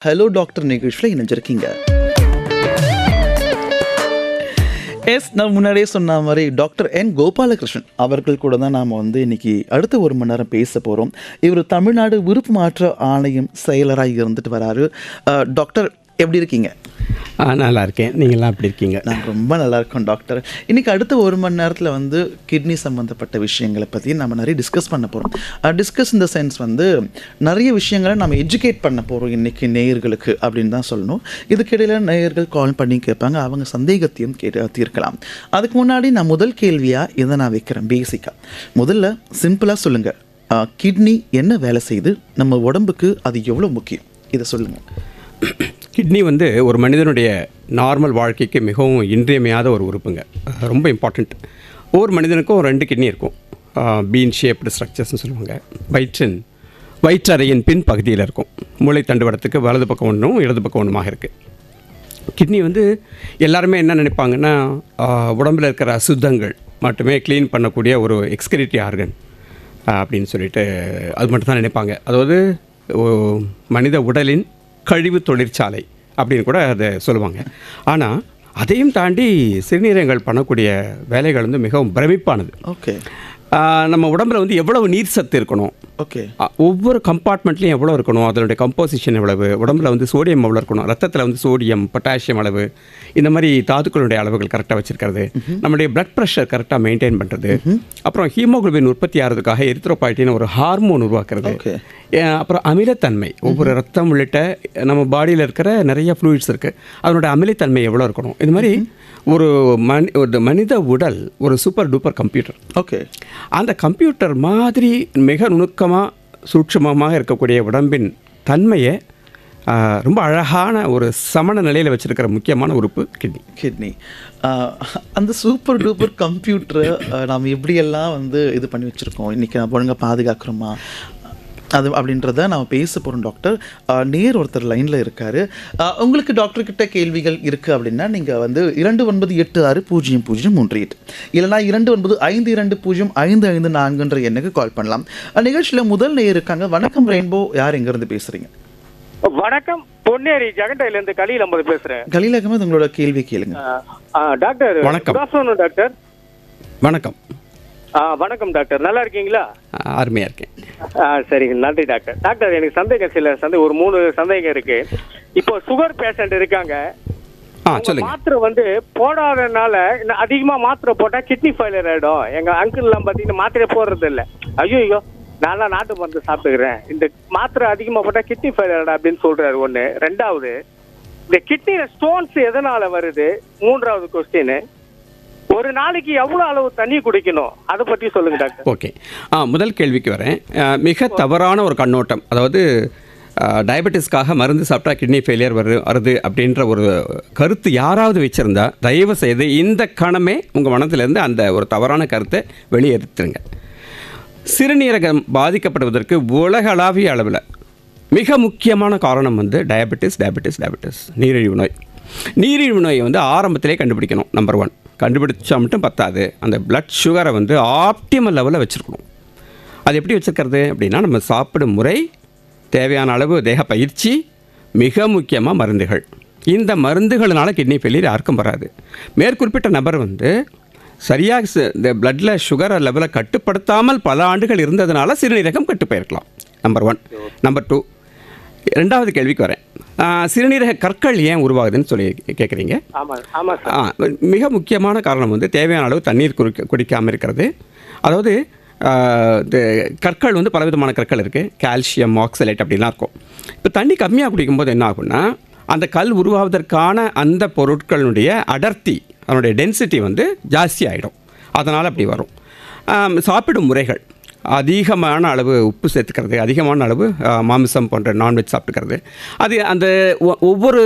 Hello doctor நிகழ்ச்சியில் இணைஞ்சிருக்கீங்க. நான் முன்னாடியே சொன்ன மாதிரி டாக்டர் என் கோபாலகிருஷ்ணன் அவர்கள் கூட தான் நாம் இன்னைக்கு அடுத்த ஒரு மணி நேரம் பேச போகிறோம். இவர் தமிழ்நாடு விருப்பு மாற்ற ஆணையம் செயலராக இருந்துட்டு வராரு. டாக்டர் எப்படி இருக்கீங்க? நல்லா இருக்கேன். நீங்கள்லாம் எப்படி இருக்கீங்க? நான் ரொம்ப நல்லா இருக்கேன் டாக்டர். இன்றைக்கி அடுத்த ஒரு மணி நேரத்தில் கிட்னி சம்மந்தப்பட்ட விஷயங்களை பற்றி நம்ம நிறைய டிஸ்கஸ் பண்ண போகிறோம். டிஸ்கஸ் இந்த சென்ஸ் நிறைய விஷயங்களை நம்ம எஜுகேட் பண்ண போகிறோம் இன்றைக்கி நேயர்களுக்கு அப்படின்னு தான் சொல்லணும். இதுக்கிடையில் நேயர்கள் கால் பண்ணி கேட்பாங்க, அவங்க சந்தேகத்தையும் தீர்க்கலாம். அதுக்கு முன்னாடி நான் முதல் கேள்வியாக இதை நான் வைக்கிறேன். பேசிக்காக முதல்ல சிம்பிளாக சொல்லுங்கள், கிட்னி என்ன வேலை செய்யுது, நம்ம உடம்புக்கு அது எவ்வளோ முக்கியம், இதை சொல்லுங்கள். கிட்னி ஒரு மனிதனுடைய நார்மல் வாழ்க்கைக்கு மிகவும் இன்றியமையாத ஒரு உறுப்புங்க. ரொம்ப இம்பார்ட்டண்ட். ஒவ்வொரு மனிதனுக்கும் 2 கிட்னி இருக்கும். பீன் ஷேப்டு ஸ்ட்ரக்சர்ஸ்னு சொல்லுவாங்க. வயிற்றறையின் பின் பகுதியில் இருக்கும். மூளை தண்டுவடத்துக்கு வலது பக்கம் ஒன்றும் இடது பக்கம் ஒன்றுமாக இருக்குது. கிட்னி எல்லாருமே என்ன நினைப்பாங்கன்னா, உடம்பில் இருக்கிற அசுத்தங்கள் மட்டுமே க்ளீன் பண்ணக்கூடிய ஒரு எக்ஸ்கிரிட்டரி ஆர்கன் அப்படின்னு சொல்லிட்டு அது மட்டும் தான் நினைப்பாங்க. அதாவது மனித உடலின் கழிவு தொழிற்சாலை அப்படின்னு கூட அதை சொல்லுவாங்க. ஆனால் அதையும் தாண்டி சிறுநீரகங்கள் பண்ணக்கூடிய வேலைகள் மிகவும் பிரமிப்பானது. ஓகே. நம்ம உடம்பில் எவ்வளவு நீர் சத்து இருக்கணும், ஓகே, ஒவ்வொரு கம்பார்ட்மெண்ட்லேயும் எவ்வளோ இருக்கணும், அதனுடைய கம்போசிஷன் எவ்வளவு, உடம்பில் சோடியம் எவ்வளோ இருக்கணும், ரத்தத்தில் சோடியம் பொட்டாசியம் அளவு, இந்த மாதிரி தாதுக்களுடைய அளவுகள் கரெக்டாக வச்சுருக்கிறது, நம்மளுடைய பிளட் ப்ரெஷர் கரெக்டாக மெயின்டைன் பண்ணுறது, அப்புறம் ஹீமோகுளோபின் உற்பத்தி ஆகிறதுக்காக எரித்ரோபாய்ட்டின் ஒரு ஹார்மோன் உருவாக்குறது, அப்புறம் அமிலத்தன்மை, ஒவ்வொரு ரத்தம் உள்ளிட்ட நம்ம பாடியில் இருக்கிற நிறைய ஃப்ளூயிட்ஸ் இருக்குது, அதனுடைய அமிலத்தன்மை எவ்வளோ இருக்கணும். இது மாதிரி ஒரு மனித உடல் ஒரு சூப்பர் டூப்பர் கம்ப்யூட்டர். ஓகே. அந்த கம்ப்யூட்டர் மாதிரி மிக நுணுக்கமாக சூட்சமமாக இருக்கக்கூடிய உடம்பின் தன்மையை ரொம்ப அழகான ஒரு சமண நிலையில் வச்சுருக்கிற முக்கியமான உறுப்பு கிட்னி. அந்த சூப்பர் டூப்பர் கம்ப்யூட்டரை நாம் எப்படியெல்லாம் இது பண்ணி வச்சுருக்கோம், இன்றைக்கி நம்ம ஒழுங்காக பாதுகாக்கிறோமா அது அப்படின்றத நம்ம பேச போகிறோம். டாக்டர் நேர் ஒருத்தர் லைனில் இருக்கார். உங்களுக்கு டாக்டர்கிட்ட கேள்விகள் இருக்குது அப்படின்னா நீங்கள் 29860038 இல்லைனா 29520555 எண்ணுக்கு கால் பண்ணலாம். நிகழ்ச்சியில் முதல் நேர் இருக்காங்க. வணக்கம் ரெயின்போ, யார் எங்கேருந்து பேசுகிறீங்க? வணக்கம், பொன்னேரி ஜெகண்டையிலேருந்து கலீல் அஹமது பேசுகிறேன். கலீல் அஹமது, உங்களோட கேள்வி கேளுங்க. டாக்டர் வணக்கம். டாக்டர் வணக்கம். வணக்கம் டாக்டர், நல்லா இருக்கீங்களா? அருமையாக இருக்கேன். சரிங்க, நன்றி டாக்டர். டாக்டர் எனக்கு சந்தேகம் ஒரு 3 சந்தேகம் இருக்கு. இப்போ சுகர் பேஷண்ட் இருக்காங்க, மாத்திரை போடாதனால அதிகமா மாத்திரை போட்டா கிட்னி ஃபெயிலியர் ஆயிடும். எங்க அங்கிள் எல்லாம் பாத்தீங்கன்னா மாத்திரை போடுறது இல்லை. ஐயோ நான் நாட்டு மருந்து சாப்பிட்டுக்கிறேன், இந்த மாத்திரை அதிகமா போட்டா கிட்னி ஃபெயிலியர் அப்படின்னு சொல்றாரு. ஒண்ணு. 2வது, இந்த கிட்னில ஸ்டோன்ஸ் எதனால வருது? 3வது கொஸ்டின், ஒரு நாளைக்கு எவ்வளோ அளவு தண்ணி குடிக்கணும், அதை பற்றி சொல்லுங்க டாக்டர். ஓகே, முதல் கேள்விக்கு வரேன். மிக தவறான ஒரு கண்ணோட்டம், அதாவது டயபெட்டிஸ்க்காக மருந்து சாப்பிட்டா கிட்னி ஃபெயிலியர் வருது அப்படின்ற ஒரு கருத்து யாராவது வச்சுருந்தா தயவு செய்து இந்த கணமே உங்கள் மனத்திலேருந்து அந்த ஒரு தவறான கருத்தை வெளியேற்றுங்க. சிறுநீரகம் பாதிக்கப்படுவதற்கு உலகளாவிய அளவில் மிக முக்கியமான காரணம் டயபெட்டிஸ், நீரிழிவு நோய். நீரிழிவு நோயை ஆரம்பத்திலே கண்டுபிடிக்கணும். நம்பர் 1. கண்டுபிடிச்சா மட்டும் பத்தாது, அந்த பிளட் சுகரை ஆப்டிமல் லெவலில் வச்சுருக்கணும். அது எப்படி வச்சுருக்கிறது அப்படின்னா, நம்ம சாப்பிடும் முறை, தேவையான அளவு தேக பயிற்சி, மிக முக்கியமாக மருந்துகள். இந்த மருந்துகளினால கிட்னி ஃபெயிலியர் யாருக்கும் வராது. மேற்குறிப்பிட்ட நபர் சரியாக இந்த பிளட்டில் சுகர் லெவலை கட்டுப்படுத்தாமல் பல ஆண்டுகள் இருந்ததுனால சிறுநீரகம் கெட்டு போயிருக்கலாம். நம்பர் 1. நம்பர் 2, 2வது கேள்விக்கு வரேன். சிறுநீரக கற்கள் ஏன் உருவாகுதுன்னு சொல்லி கேட்குறீங்க. மிக முக்கியமான காரணம் தேவையான அளவு தண்ணீர் குடிக்காமல் இருக்கிறது. அதாவது கற்கள் பலவிதமான கற்கள் இருக்குது. கால்சியம், ஆக்சலேட் அப்படிலாம் இருக்கும். இப்போ தண்ணி கம்மியாக குடிக்கும்போது என்ன ஆகும்னா, அந்த கல் உருவாவதற்கான அந்த பொருட்களுடைய அடர்த்தி, அதனுடைய டென்சிட்டி ஜாஸ்தி ஆகிடும். அதனால் அப்படி வரும். சாப்பிடும் முறைகள், அதிகமான அளவு உப்பு சேர்த்துக்கிறது, அதிகமான அளவு மாமிசம் போன்ற நான்வெஜ் சாப்பிட்டுக்கிறது, அது அந்த ஒவ்வொரு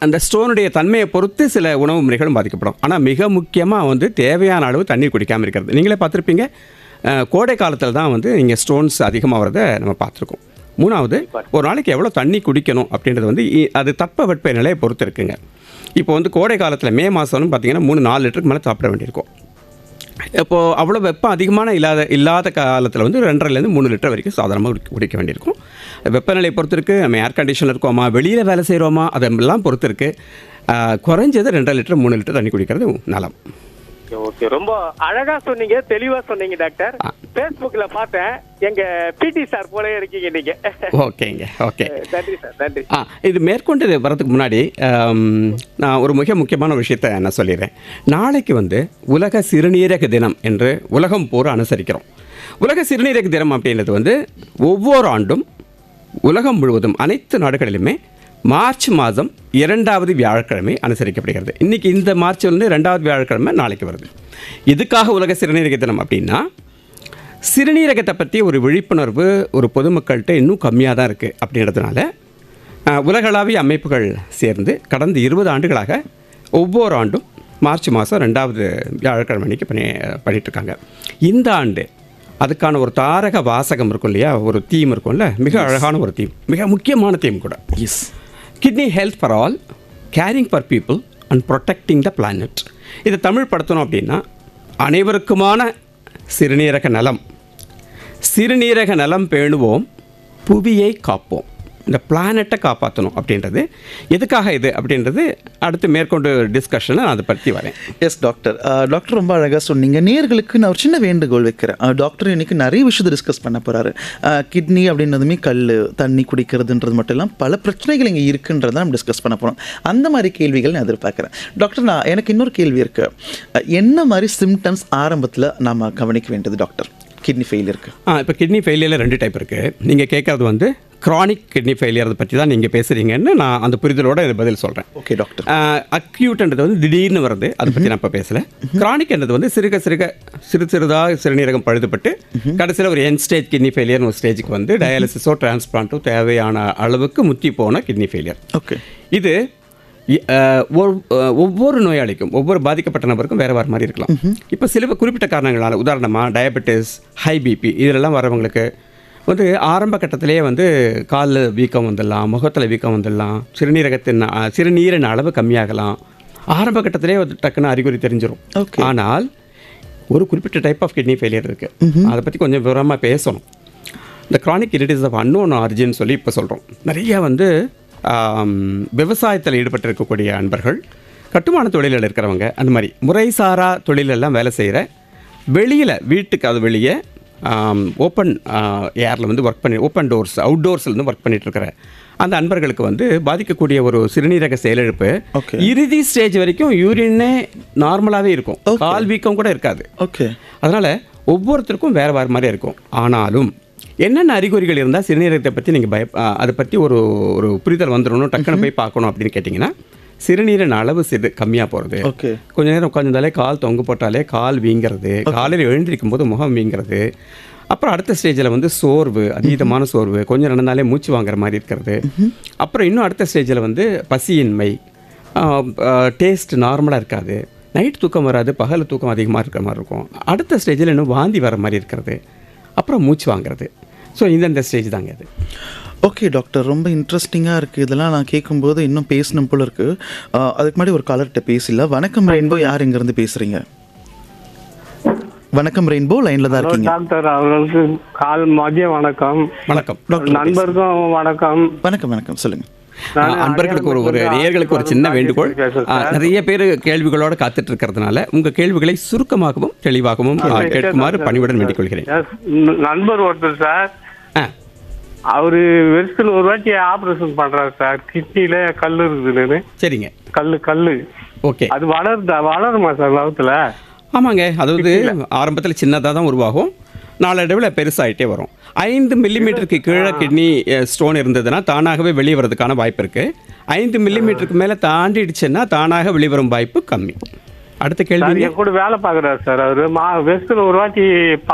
அந்த ஸ்டோனுடைய தன்மையை பொறுத்து சில உணவு முறைகளும் பாதிக்கப்படும். ஆனால் மிக முக்கியமாக தேவையான அளவு தண்ணீர் குடிக்காமல் இருக்கிறது. நீங்களே பார்த்துருப்பீங்க, கோடை காலத்தில் தான் நீங்கள் ஸ்டோன்ஸ் அதிகமாக வரதை நம்ம பார்த்துருக்கோம். 3வது, ஒரு நாளைக்கு எவ்வளோ தண்ணி குடிக்கணும் அப்படின்றது அது தட்பவெட்ப நிலையை பொறுத்து இருக்குங்க. இப்போ கோடை காலத்தில் மே மாதம்னு பார்த்தீங்கன்னா 3-4 லிட்டருக்கு மேலே சாப்பிட வேண்டியிருக்கும். இப்போது அவ்வளோ வெப்பம் அதிகமான இல்லாத காலத்தில் 2.5 to 3 லிட்டர் வரைக்கும் சாதாரணமாக குடிக்க வேண்டியிருக்கும். வெப்பநிலை பொறுத்து இருக்குது, நம்ம ஏர் கண்டிஷனில் இருக்கோமா, வெளியில் வேலை செய்கிறோமா, அதெல்லாம் பொறுத்து இருக்குது. குறைஞ்சது 2.5 லிட்டர் 3 லிட்டர் தண்ணி குடிக்கிறது நலம். ஓகே, ரொம்ப அழகா சொன்னீங்க, தெளிவா சொன்னீங்க டாக்டர். Facebookல பார்த்தேன், எங்க பிடி சார் போலவே இருக்கீங்க நீங்க. ஓகேங்க, ஓகே, நன்றி சார், நன்றி. இது மேற்கொண்டு வரதுக்கு முன்னாடி நான் ஒரு மிக முக்கியமான விஷயத்தை நான் சொல்லிடுறேன். நாளைக்கு வந்து உலக சிறுநீரக தினம் என்று உலகம் பூரா அனுசரிக்கிறோம். உலக சிறுநீரக தினம் அப்படின்றது வந்து ஒவ்வொரு ஆண்டும் உலகம் முழுவதும் அனைத்து நாடுகளிலுமே மார்ச் மாதம் 2வது வியாழக்கிழமை அனுசரிக்கப்படுகிறது. இன்றைக்கி இந்த மார்ச் வந்து 2வது வியாழக்கிழமை நாளைக்கு வருது. இதுக்காக உலக சிறுநீரக தினம் அப்படின்னா, சிறுநீரகத்தை பற்றி ஒரு விழிப்புணர்வு ஒரு பொதுமக்கள்கிட்ட இன்னும் கம்மியாக தான் இருக்குது. அப்படின்றதுனால உலகளாவிய அமைப்புகள் சேர்ந்து கடந்த 20 ஆண்டுகளாக ஒவ்வொரு ஆண்டும் மார்ச் மாதம் 2வது வியாழக்கிழமை அன்றைக்கி பண்ணிகிட்ருக்காங்க. இந்த ஆண்டு அதுக்கான ஒரு தாரக வாசகம் இருக்கும் இல்லையா, ஒரு தீம் இருக்கும்ல, மிக அழகான ஒரு தீம், மிக முக்கியமான தீம் கூட. Yes, kidney health for all, caring for people and protecting the planet. இதை தமிழ் படுத்தணும் அப்படின்னா, அனைவருக்குமான சிறுநீரக நலம், சிறுநீரக நலம் பேணுவோம், புவியை காப்போம், இந்த பிளானட்டை காப்பாற்றணும் அப்படின்றது. எதுக்காக இது அப்படின்றது அடுத்து மேற்கொண்டு டிஸ்கஷனை நான் அதை பற்றி வரேன். Yes doctor. டாக்டர் ரொம்ப அழகாக சொன்னீங்க. நேயர்களுக்கு நான் ஒரு சின்ன வேண்டுகோள் வைக்கிறேன். டாக்டர் இன்றைக்கி நிறைய விஷயத்தை டிஸ்கஸ் பண்ண போகிறாரு. கிட்னி அப்படின்னதுமே கல், தண்ணி குடிக்கிறதுன்றது மட்டும் இல்லாமல் பல பிரச்சனைகள் இங்கே இருக்குன்றதை நம்ம டிஸ்கஸ் பண்ண போகிறோம். அந்த மாதிரி கேள்விகள் நான் எதிர்பார்க்குறேன். டாக்டர், எனக்கு இன்னொரு கேள்வி இருக்குது. என்ன மாதிரி சிம்டம்ஸ் ஆரம்பத்தில் நாம் கவனிக்க வேண்டியது டாக்டர் கிட்னி ஃபெயிலியருக்கு? இப்போ கிட்னி ஃபெயிலியரில் 2 டைப் இருக்குது. நீங்கள் கேட்குறது வந்து க்ரானிக் கிட்னி ஃபெயிலியர் பற்றி தான் நீங்கள் பேசுகிறீங்கன்னு நான் அந்த புரிதலோட இது பதில் சொல்கிறேன். Okay doctor. அக்யூட்ன்றது வந்து திடீர்னு வருது, அதை பற்றி நான் இப்போ பேசலை. க்ரானிக்ன்றது வந்து சிறுதாக சிறுநீரகம் பழுதுபட்டு கடைசியில் ஒரு என் ஸ்டேஜ் கிட்னி ஃபெயிலியர்னு ஒரு ஸ்டேஜுக்கு வந்து டயாலிசிஸோ டிரான்ஸ்பிளான்ட்டோ தேவையான அளவுக்கு முத்தி போன கிட்னி ஃபெயிலியர். ஓகே. இது ஒவ்வொரு நோயாளிக்கும், ஒவ்வொரு பாதிக்கப்பட்ட நபருக்கும் வேறு வேறு மாதிரி இருக்கலாம். இப்போ சில குறிப்பிட்ட காரணங்களால், உதாரணமாக டயபெட்டிஸ், ஹை பிபி, இதிலெல்லாம் வரவங்களுக்கு வந்து ஆரம்ப கட்டத்திலேயே வந்து காலில் வீக்கம் வந்துடலாம், முகத்தில் வீக்கம் வந்துடலாம், சிறுநீரின் அளவு கம்மியாகலாம். ஆரம்ப கட்டத்திலே டக்குன்னு அறிகுறி தெரிஞ்சிடும். ஆனால் ஒரு குறிப்பிட்ட டைப் ஆஃப் கிட்னி ஃபெயிலியர் இருக்குது, அதை பற்றி கொஞ்சம் விவரமாக பேசணும். இந்த chronic kidneys of unknown origin சொல்லி இப்போ சொல்கிறோம். நிறைய வந்து விவசாயத்தில் ஈடுபட்டு இருக்கக்கூடிய அன்பர்கள், கட்டுமான தொழிலில் இருக்கிறவங்க, அந்த மாதிரி முறைசாரா தொழிலெல்லாம் வேலை செய்கிற, வெளியில் வீட்டுக்கு அது வெளியே ஓப்பன் ஏரில் வந்து ஒர்க் பண்ணி, ஓப்பன் டோர்ஸ் அவுட்டோர்ஸில் வந்து ஒர்க் பண்ணிட்டு இருக்கிற அந்த அன்பர்களுக்கு வந்து பாதிக்கக்கூடிய ஒரு சிறுநீரக செயலிழப்பு இறுதி ஸ்டேஜ் வரைக்கும் யூரினே நார்மலாகவே இருக்கும், கால் வீக்கம் கூட இருக்காது. ஓகே. அதனால் ஒவ்வொருத்தருக்கும் வேறு வேறு மாதிரி இருக்கும். ஆனாலும் என்னென்ன அறிகுறிகள் இருந்தால் சிறுநீரகத்தை பற்றி நீங்கள் அதை பற்றி ஒரு புரிதல் வந்துடணும், டக்குன்னு போய் பார்க்கணும் அப்படின்னு கேட்டிங்கன்னா, சிறுநீரின் அளவு கம்மியாக போகிறது, கொஞ்சம் நேரம் உட்காந்துருந்தாலே கால் தொங்கு போட்டாலே கால் வீங்கிறது, காலையில் எழுந்திருக்கும் போது முகம் வீங்கிறது, அப்புறம் அடுத்த ஸ்டேஜில் வந்து சோர்வு, அதீதமான சோர்வு, கொஞ்சம் நடந்தாலே மூச்சு வாங்குற மாதிரி இருக்கிறது, அப்புறம் இன்னும் அடுத்த ஸ்டேஜில் வந்து பசியின்மை, டேஸ்ட் நார்மலாக இருக்காது, நைட் தூக்கம் வராது, பகல் தூக்கம் அதிகமாக இருக்கிற மாதிரி இருக்கும், அடுத்த ஸ்டேஜில் இன்னும் வாந்தி வர மாதிரி இருக்கிறது, அப்புறம் மூச்சு வாங்குறது. ஸோ இந்த ஸ்டேஜ் தாங்க அது. ஓகே டாக்டர், ரொம்ப இன்ட்ரெஸ்டிங்காக இருக்குது. இதெல்லாம் நான் கேட்கும்போது இன்னும் பேசணும் போல இருக்குது. அதுக்கு முன்னாடி ஒரு காலர்கிட்ட பேசல. வணக்கம் ரெயின்போ, யார் இங்கேருந்து பேசுகிறீங்க? வணக்கம் ரெயின்போ, லைனில் தான் இருக்கீங்க. டாக்டர் அவர்களுக்கு மதியம் வணக்கம். வணக்கம் டாக்டர். நண்பருக்கும் வணக்கம். வணக்கம் வணக்கம், சொல்லுங்கள். அன்பர்களுக்கு ஒரு நேயர்களுக்கு ஒரு சின்ன வேண்டுகோள். நிறைய பேர் கேள்விகளோடு காத்துட்டு இருக்கிறதுனால உங்கள் கேள்விகளை சுருக்கமாகவும் தெளிவாகவும் கேட்குமாறு பணிவுடன் வேண்டிக் கொள்கிறேன். நண்பர் ஒருத்தர் சார், அவரு வருஷத்துல ஒரு வாட்டி ஆபரேஷன் பண்றாரு சார், கிட்னில கல் இருக்குதுன்னு. சரிங்க. கல்லு ஓகே. அது வளருமா சார் லவத்துல? ஆமாங்க, அதாவது ஆரம்பத்தில் சின்னதாக தான் உருவாகும், நாளடைவில் பெருசாகிட்டே வரும். 5 மில்லிமீட்டருக்கு கீழே கிட்னி ஸ்டோன் இருந்ததுன்னா தானாகவே வெளியே வரதுக்கான வாய்ப்பு இருக்குது. 5 மில்லிமீட்டருக்கு மேலே தாண்டிடுச்சுன்னா தானாக வெளிவரும் வாய்ப்பு கம்மி. அடுத்த கேள்வி. கூட வேலை பார்க்குறாரு சார், அவரு வருஷத்துல ஒரு வாட்டி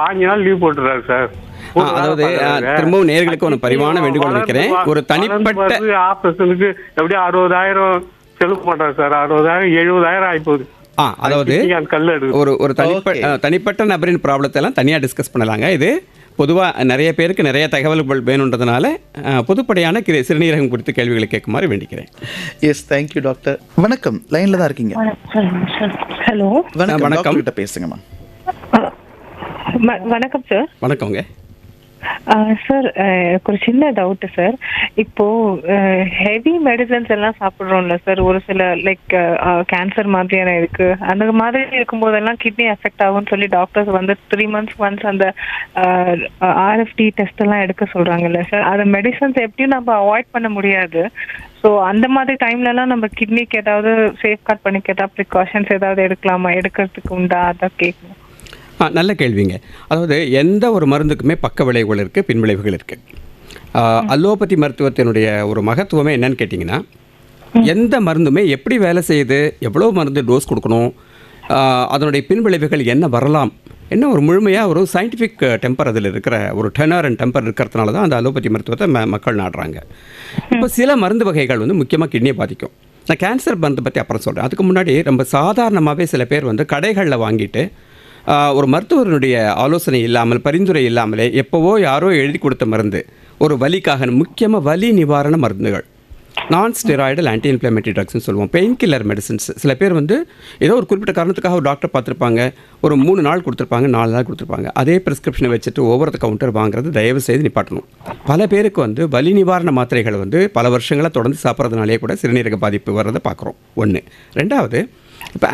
5 நாள் லீவ் போட்டுறாரு சார். அதாவது திரும்பவும் நேயர்களுக்கு ஒரு பரிவான வேண்டுகோள் வைக்கிறேன். ஒரு தனிப்பட்ட ஆபரேஷனுக்கு எப்படியும் 60,000 செலவு பண்றாரு சார். 60,000 70,000 ஆகிப்போகுது. அதாவது ஒரு தனிப்பட்ட நபரின் ப்ராப்ளத்தை எல்லாம் தனியாக டிஸ்கஸ் பண்ணலாங்க. இது பொதுவாக நிறைய பேருக்கு நிறைய தகவல்கள் வேணுன்றதுனால பொதுப்படையான சிறுநீரகம் குறித்து கேள்விகளை கேட்குமாறு வேண்டிக்கிறேன். Yes, thank you doctor. வணக்கம், லைனில் தான் இருக்கீங்க. ஹலோ, வணக்கம். கிட்ட பேசுங்கம்மா. வணக்கம் சார். வணக்கங்க. சார் எனக்கு ஒரு சின்ன டவுட் சார். இப்போ ஹெவி மெடிசன்ஸ் எல்லாம் சாப்பிட்றோம்ல சார், ஒரு சில லைக் கேன்சர் மாதிரியான இருக்கு, அந்த மாதிரி இருக்கும்போதெல்லாம் கிட்னி எஃபெக்ட் ஆகும்னு சொல்லி டாக்டர்ஸ் வந்து 3 months ஒன்ஸ் அந்த ஆர்எஃப்டி டெஸ்ட் எல்லாம் எடுக்க சொல்றாங்கல்ல சார். அந்த மெடிசன்ஸ் எப்படியும் நம்ம அவாய்ட் பண்ண முடியாது. ஸோ அந்த மாதிரி டைம்லலாம் நம்ம கிட்னிக்கு ஏதாவது சேஃப்கார்ட் பண்ணிக்க ஏதாவது ப்ரிகாஷன்ஸ் ஏதாவது எடுக்கலாமா, எடுக்கிறதுக்கு உண்டா, அதான் கேட்கணும். நல்ல கேள்விங்க. அதாவது எந்த ஒரு மருந்துக்குமே பக்க விளைவுகள் இருக்குது, பின்விளைவுகள் இருக்குது. அலோபதி மருத்துவத்தினுடைய ஒரு மகத்துவமே என்னன்னு கேட்டிங்கன்னா, எந்த மருந்துமே எப்படி வேலை செய்யுது, எவ்வளோ மருந்து டோஸ் கொடுக்கணும், அதனுடைய பின்விளைவுகள் என்ன வரலாம், என்ன ஒரு முழுமையாக ஒரு சயின்டிஃபிக் டெம்பர் அதில் இருக்கிற ஒரு டெனர் அண்ட் டெம்பர் இருக்கிறதுனால தான் அந்த அலோபதி மருத்துவத்தை மக்கள் நாடுறாங்க. இப்போ சில மருந்து வகைகள் வந்து முக்கியமாக கிட்னியை பாதிக்கும். நான் கேன்சர் மருந்து பற்றி அப்புறம் சொல்கிறேன். அதுக்கு முன்னாடி ரொம்ப சாதாரணமாகவே சில பேர் வந்து கடைகளில் வாங்கிட்டு ஒரு மருத்துவருடைய ஆலோசனை இல்லாமல், பரிந்துரை இல்லாமலே எப்போவோ யாரோ எழுதி கொடுத்த மருந்து, ஒரு வலிக்காக, முக்கியமாக வலி நிவாரண மருந்துகள், நான் ஸ்டெராய்டல் ஆன்டி இன்ஃப்ளமேட்டரி ட்ரக்ஸ்னு சொல்லுவோம், பெயின் கில்லர் மெடிசன்ஸ். சில பேர் வந்து ஏதோ ஒரு குறிப்பிட்ட காரணத்துக்காக ஒரு டாக்டர் பார்த்துருப்பாங்க, ஒரு 3 நாள் கொடுத்துருப்பாங்க, 4 நாள் கொடுத்துருப்பாங்க. அதே ப்ரிஸ்கிரிப்ஷனை வச்சுட்டு ஓவர் த கவுண்டர் வாங்குறது தயவு செய்து நிப்பாட்டணும். பல பேருக்கு வந்து வலி நிவாரண மாத்திரைகள் வந்து பல வருஷங்களாக தொடர்ந்து சாப்பிட்றதுனாலே கூட சிறுநீரக பாதிப்பு வர்றதை பார்க்குறோம். ஒன்று. ரெண்டாவது, இப்போ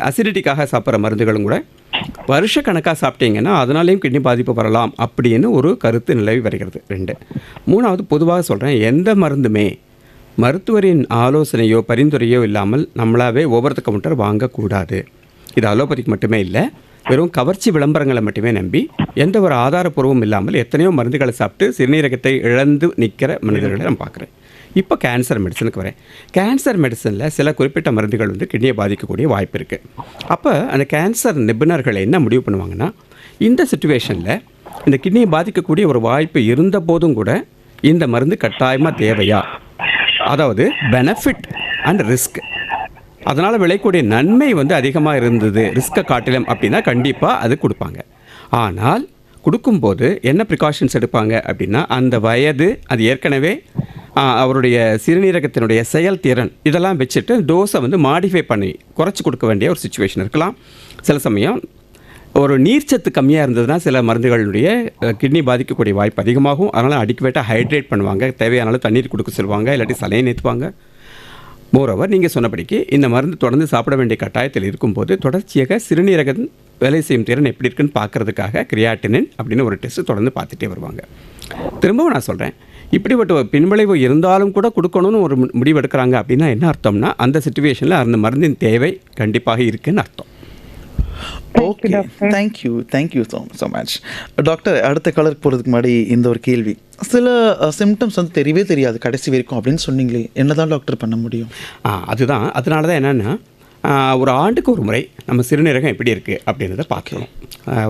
அசிடிட்டிக்காக சாப்பிட்ற மருந்துகளும் கூட வருஷக்கணக்காக சாப்பிட்டீங்கன்னா அதனாலேயும் கிட்னி பாதிப்பு வரலாம் அப்படின்னு ஒரு கருத்து நிலவி வருகிறது. 2. 3வது, பொதுவாக சொல்கிறேன், எந்த மருந்துமே மருத்துவரின் ஆலோசனையோ பரிந்துரையோ இல்லாமல் நம்மளாவே ஓவர் த கவுண்டர் வாங்கக்கூடாது. இது அலோபதிக்கு மட்டுமே இல்லை, வெறும் கவர்ச்சி விளம்பரங்களை மட்டுமே நம்பி எந்த ஒரு ஆதாரப்பூர்வம் இல்லாமல் எத்தனையோ மருந்துகளை சாப்பிட்டு சிறுநீரகத்தை இழந்து நிற்கிற மனிதர்களை நான் பார்க்குறேன். இப்போ கேன்சர் மெடிசனுக்கு வரேன். கேன்சர் மெடிசனில் சில குறிப்பிட்ட மருந்துகள் வந்து கிட்னியை பாதிக்கக்கூடிய வாய்ப்பு இருக்குது. அப்போ அந்த கேன்சர் நிபுணர்கள் என்ன முடிவு பண்ணுவாங்கன்னா, இந்த சிச்சுவேஷனில் இந்த கிட்னியை பாதிக்கக்கூடிய ஒரு வாய்ப்பு இருந்த போதும் கூட இந்த மருந்து கட்டாயமாக தேவையா, அதாவது பெனிஃபிட் அண்ட் ரிஸ்க், அதனால் விளையக்கூடிய நன்மை வந்து அதிகமாக இருந்தது ரிஸ்க்கை காட்டிலும் அப்படின்னா கண்டிப்பாக அது கொடுப்பாங்க. ஆனால் கொடுக்கும்போது என்ன ப்ரிகாஷன்ஸ் எடுப்பாங்க அப்படின்னா, அந்த வயது, அது ஏற்கனவே அவருடைய சிறுநீரகத்தினுடைய செயல்திறன் இதெல்லாம் வச்சுட்டு டோஸை வந்து மாடிஃபை பண்ணி குறைச்சி கொடுக்க வேண்டிய ஒரு சுச்சுவேஷன் இருக்கலாம். சில சமயம் ஒரு நீர்ச்சத்து கம்மியாக இருந்ததுன்னா சில மருந்துகளுடைய கிட்னி பாதிக்கக்கூடிய வாய்ப்பு அதிகமாகும். அதனால் அடிக்குவேட்டாக ஹைட்ரேட் பண்ணுவாங்க, தேவையான தண்ணீர் கொடுக்க சொல்லுவாங்க, இல்லாட்டி சலைன் ஏற்றுவாங்க. மோரோவர், நீங்கள் சொன்னபடிக்கு இந்த மருந்து தொடர்ந்து சாப்பிட வேண்டிய கட்டாயத்தில் இருக்கும்போது தொடர்ச்சியாக சிறுநீரகம் வேலை செய்யும் திறன் எப்படி இருக்குன்னு பார்க்குறதுக்காக கிரியாட்டினின் அப்படின்னு ஒரு டெஸ்ட்டு தொடர்ந்து பார்த்துட்டே வருவாங்க. திரும்பவும் நான் சொல்கிறேன், இப்படிப்பட்ட ஒரு பின்விளைவு இருந்தாலும் கூட கொடுக்கணும்னு ஒரு முடிவு எடுக்கிறாங்க அப்படின்னா என்ன அர்த்தம்னா, அந்த சிச்சுவேஷனில் அந்த மருந்தின் தேவை கண்டிப்பாக இருக்குன்னு அர்த்தம். Okay, thank you so much doctor. அடுத்த கலருக்கு போகிறதுக்கு முன்னாடி இந்த ஒரு கேள்வி. சில சிம்டம்ஸ் வந்து தெரியவே தெரியாது கடைசி வரைக்கும் அப்படின்னு சொன்னீங்களே, என்ன தான் டாக்டர் பண்ண முடியும்? அதுதான், அதனால தான் என்னென்னா, ஒரு ஆண்டுக்கு ஒரு முறை நம்ம சிறுநீரகம் எப்படி இருக்குது அப்படின்றத பார்க்கணும்.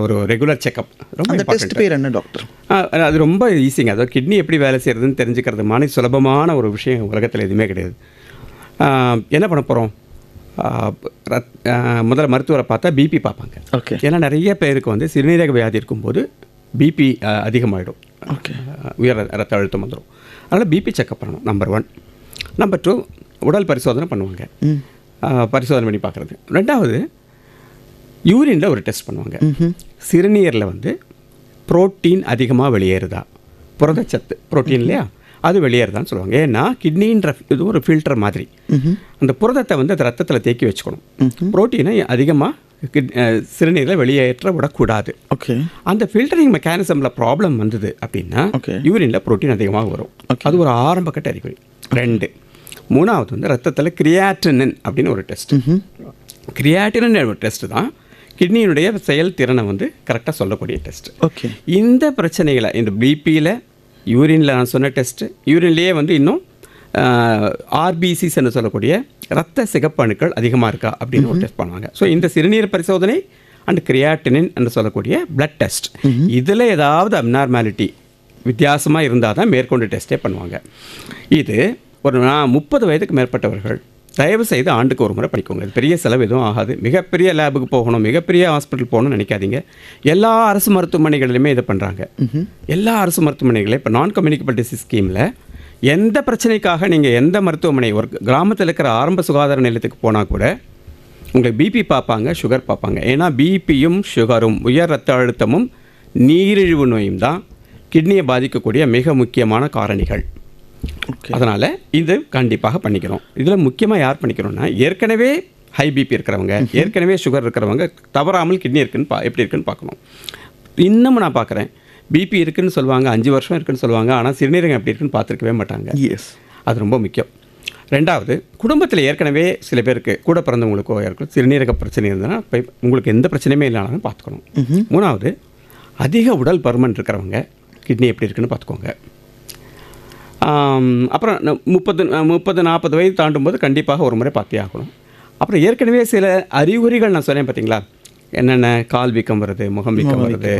ஒரு ரெகுலர் செக்கப் ரொம்ப டெஸ்ட் பேர் என்ன டாக்டர்? அது ரொம்ப ஈஸிங்க. அதாவது கிட்னி எப்படி வேலை செய்கிறதுன்னு தெரிஞ்சுக்கிறது மாதிரி சுலபமான ஒரு விஷயம் உலகத்தில் எதுவுமே கிடையாது. என்ன பண்ண போகிறோம், முதல்ல மருத்துவரை பார்த்தா பிபி பார்ப்பாங்க. ஓகே. ஏன்னா நிறைய பேருக்கு வந்து சிறுநீரக வியாதி இருக்கும்போது பிபி அதிகமாகிடும். ஓகே. உயர் ரத்த அழுத்தம் வந்துடும். அதனால் பிபி செக்கப் பண்ணணும், நம்பர் 1. நம்பர் 2, உடல் பரிசோதனை பண்ணுவாங்க, பரிசோதனை பண்ணி பார்க்குறது. 2வது, யூரினில் ஒரு டெஸ்ட் பண்ணுவாங்க. சிறுநீரில் வந்து புரோட்டீன் அதிகமாக வெளியேறுதா, புரதச்சத்து புரோட்டீன் இல்லையா, அது வெளியேறுதான்னு சொல்லுவாங்க. ஏன்னா கிட்னின்ற இது ஒரு ஃபில்டர் மாதிரி. அந்த புரதத்தை வந்து அந்த ரத்தத்தில் தேக்கி வச்சுக்கணும். புரோட்டீனை அதிகமாக சிறுநீரில் வெளியேற்ற விடக்கூடாது. ஓகே. அந்த ஃபில்டரிங் மெக்கானிசமில் ப்ராப்ளம் வந்தது அப்படின்னா யூரினில் புரோட்டீன் அதிகமாக வரும். அது ஒரு ஆரம்ப கட்ட அறிகுறி. 2. 3வது வந்து ரத்தத்தில் கிரியாட்டினின் அப்படின்னு ஒரு டெஸ்ட். கிரியாட்டினின் ஒரு டெஸ்ட் தான் கிட்னியினுடைய செயல்திறனை வந்து கரெக்டாக சொல்லக்கூடிய டெஸ்ட். ஓகே. இந்த பிரச்சனைகளை இந்த பிபியில், யூரினில் நான் சொன்ன டெஸ்ட்டு, யூரின்லேயே வந்து இன்னும் ஆர்பிசிஸ் என்று சொல்லக்கூடிய ரத்த சிகப்பணுக்கள் அதிகமாக இருக்கா அப்படின்னு ஒரு டெஸ்ட் பண்ணுவாங்க. ஸோ இந்த சிறுநீர் பரிசோதனை அண்ட் கிரியாட்டினின் என்று சொல்லக்கூடிய பிளட் டெஸ்ட், இதில் ஏதாவது அப்நார்மாலிட்டி வித்தியாசமாக இருந்தால் தான் மேற்கொண்டு டெஸ்ட்டே பண்ணுவாங்க. இது ஒரு 30 வயதுக்கு மேற்பட்டவர்கள் தயவு செய்து ஆண்டுக்கு ஒரு முறை பண்ணிக்கோங்க. இது பெரிய செலவு எதுவும் ஆகாது. மிகப்பெரிய லேபுக்கு போகணும், மிகப்பெரிய ஹாஸ்பிட்டல் போகணும்னு நினைக்காதீங்க. எல்லா அரசு மருத்துவமனைகளிலுமே இதை பண்ணுறாங்க. எல்லா அரசு மருத்துவமனைகளில் இப்போ நான் கம்யூனிகபிள் டிசீஸ் ஸ்கீமில் எந்த பிரச்சனைக்காக நீங்கள் எந்த மருத்துவமனை, ஒரு கிராமத்தில் இருக்கிற ஆரம்ப சுகாதார நிலையத்துக்கு போனால் கூட உங்களுக்கு பிபி பார்ப்பாங்க, சுகர் பார்ப்பாங்க. ஏன்னா பிபியும் சுகரும், உயர் ரத்த அழுத்தமும் நீரிழிவு நோயும் தான் கிட்னியை பாதிக்கக்கூடிய மிக முக்கியமான காரணிகள். அதனால் இது கண்டிப்பாக பண்ணிக்கிறோம். இதில் முக்கியமாக யார் பண்ணிக்கிறோன்னா, ஏற்கனவே ஹை பிபி இருக்கிறவங்க, ஏற்கனவே சுகர் இருக்கிறவங்க தவறாமல் கிட்னி எப்படி இருக்குன்னு பார்க்கணும். இன்னமும் நான் பார்க்குறேன், பிபி இருக்குன்னு சொல்லுவாங்க, 5 வருஷம் இருக்குன்னு சொல்லுவாங்க, ஆனால் சிறுநீரகம் எப்படி இருக்குன்னு பார்த்துருக்கவே மாட்டாங்க. அது ரொம்ப முக்கியம். ரெண்டாவது, குடும்பத்தில் ஏற்கனவே சில பேருக்கு கூட பிறந்தவங்களுக்கோ யாருக்கும் சிறுநீரக பிரச்சனை இருந்ததுன்னா உங்களுக்கு எந்த பிரச்சனையுமே இல்லைனாலும் பார்த்துக்கணும். மூணாவது, அதிக உடல் பருமன் இருக்கிறவங்க கிட்னி எப்படி இருக்குன்னு பார்த்துக்கோங்க. அப்புறம் 30-40 வயது தாண்டும் போது கண்டிப்பாக ஒரு முறை பார்த்தே ஆகணும். அப்புறம் ஏற்கனவே சில அறிகுறிகள் நான் சொன்னேன் பார்த்தீங்களா, என்னென்ன கால் வீக்கம் வருது, முகம் வீக்கம் வருது,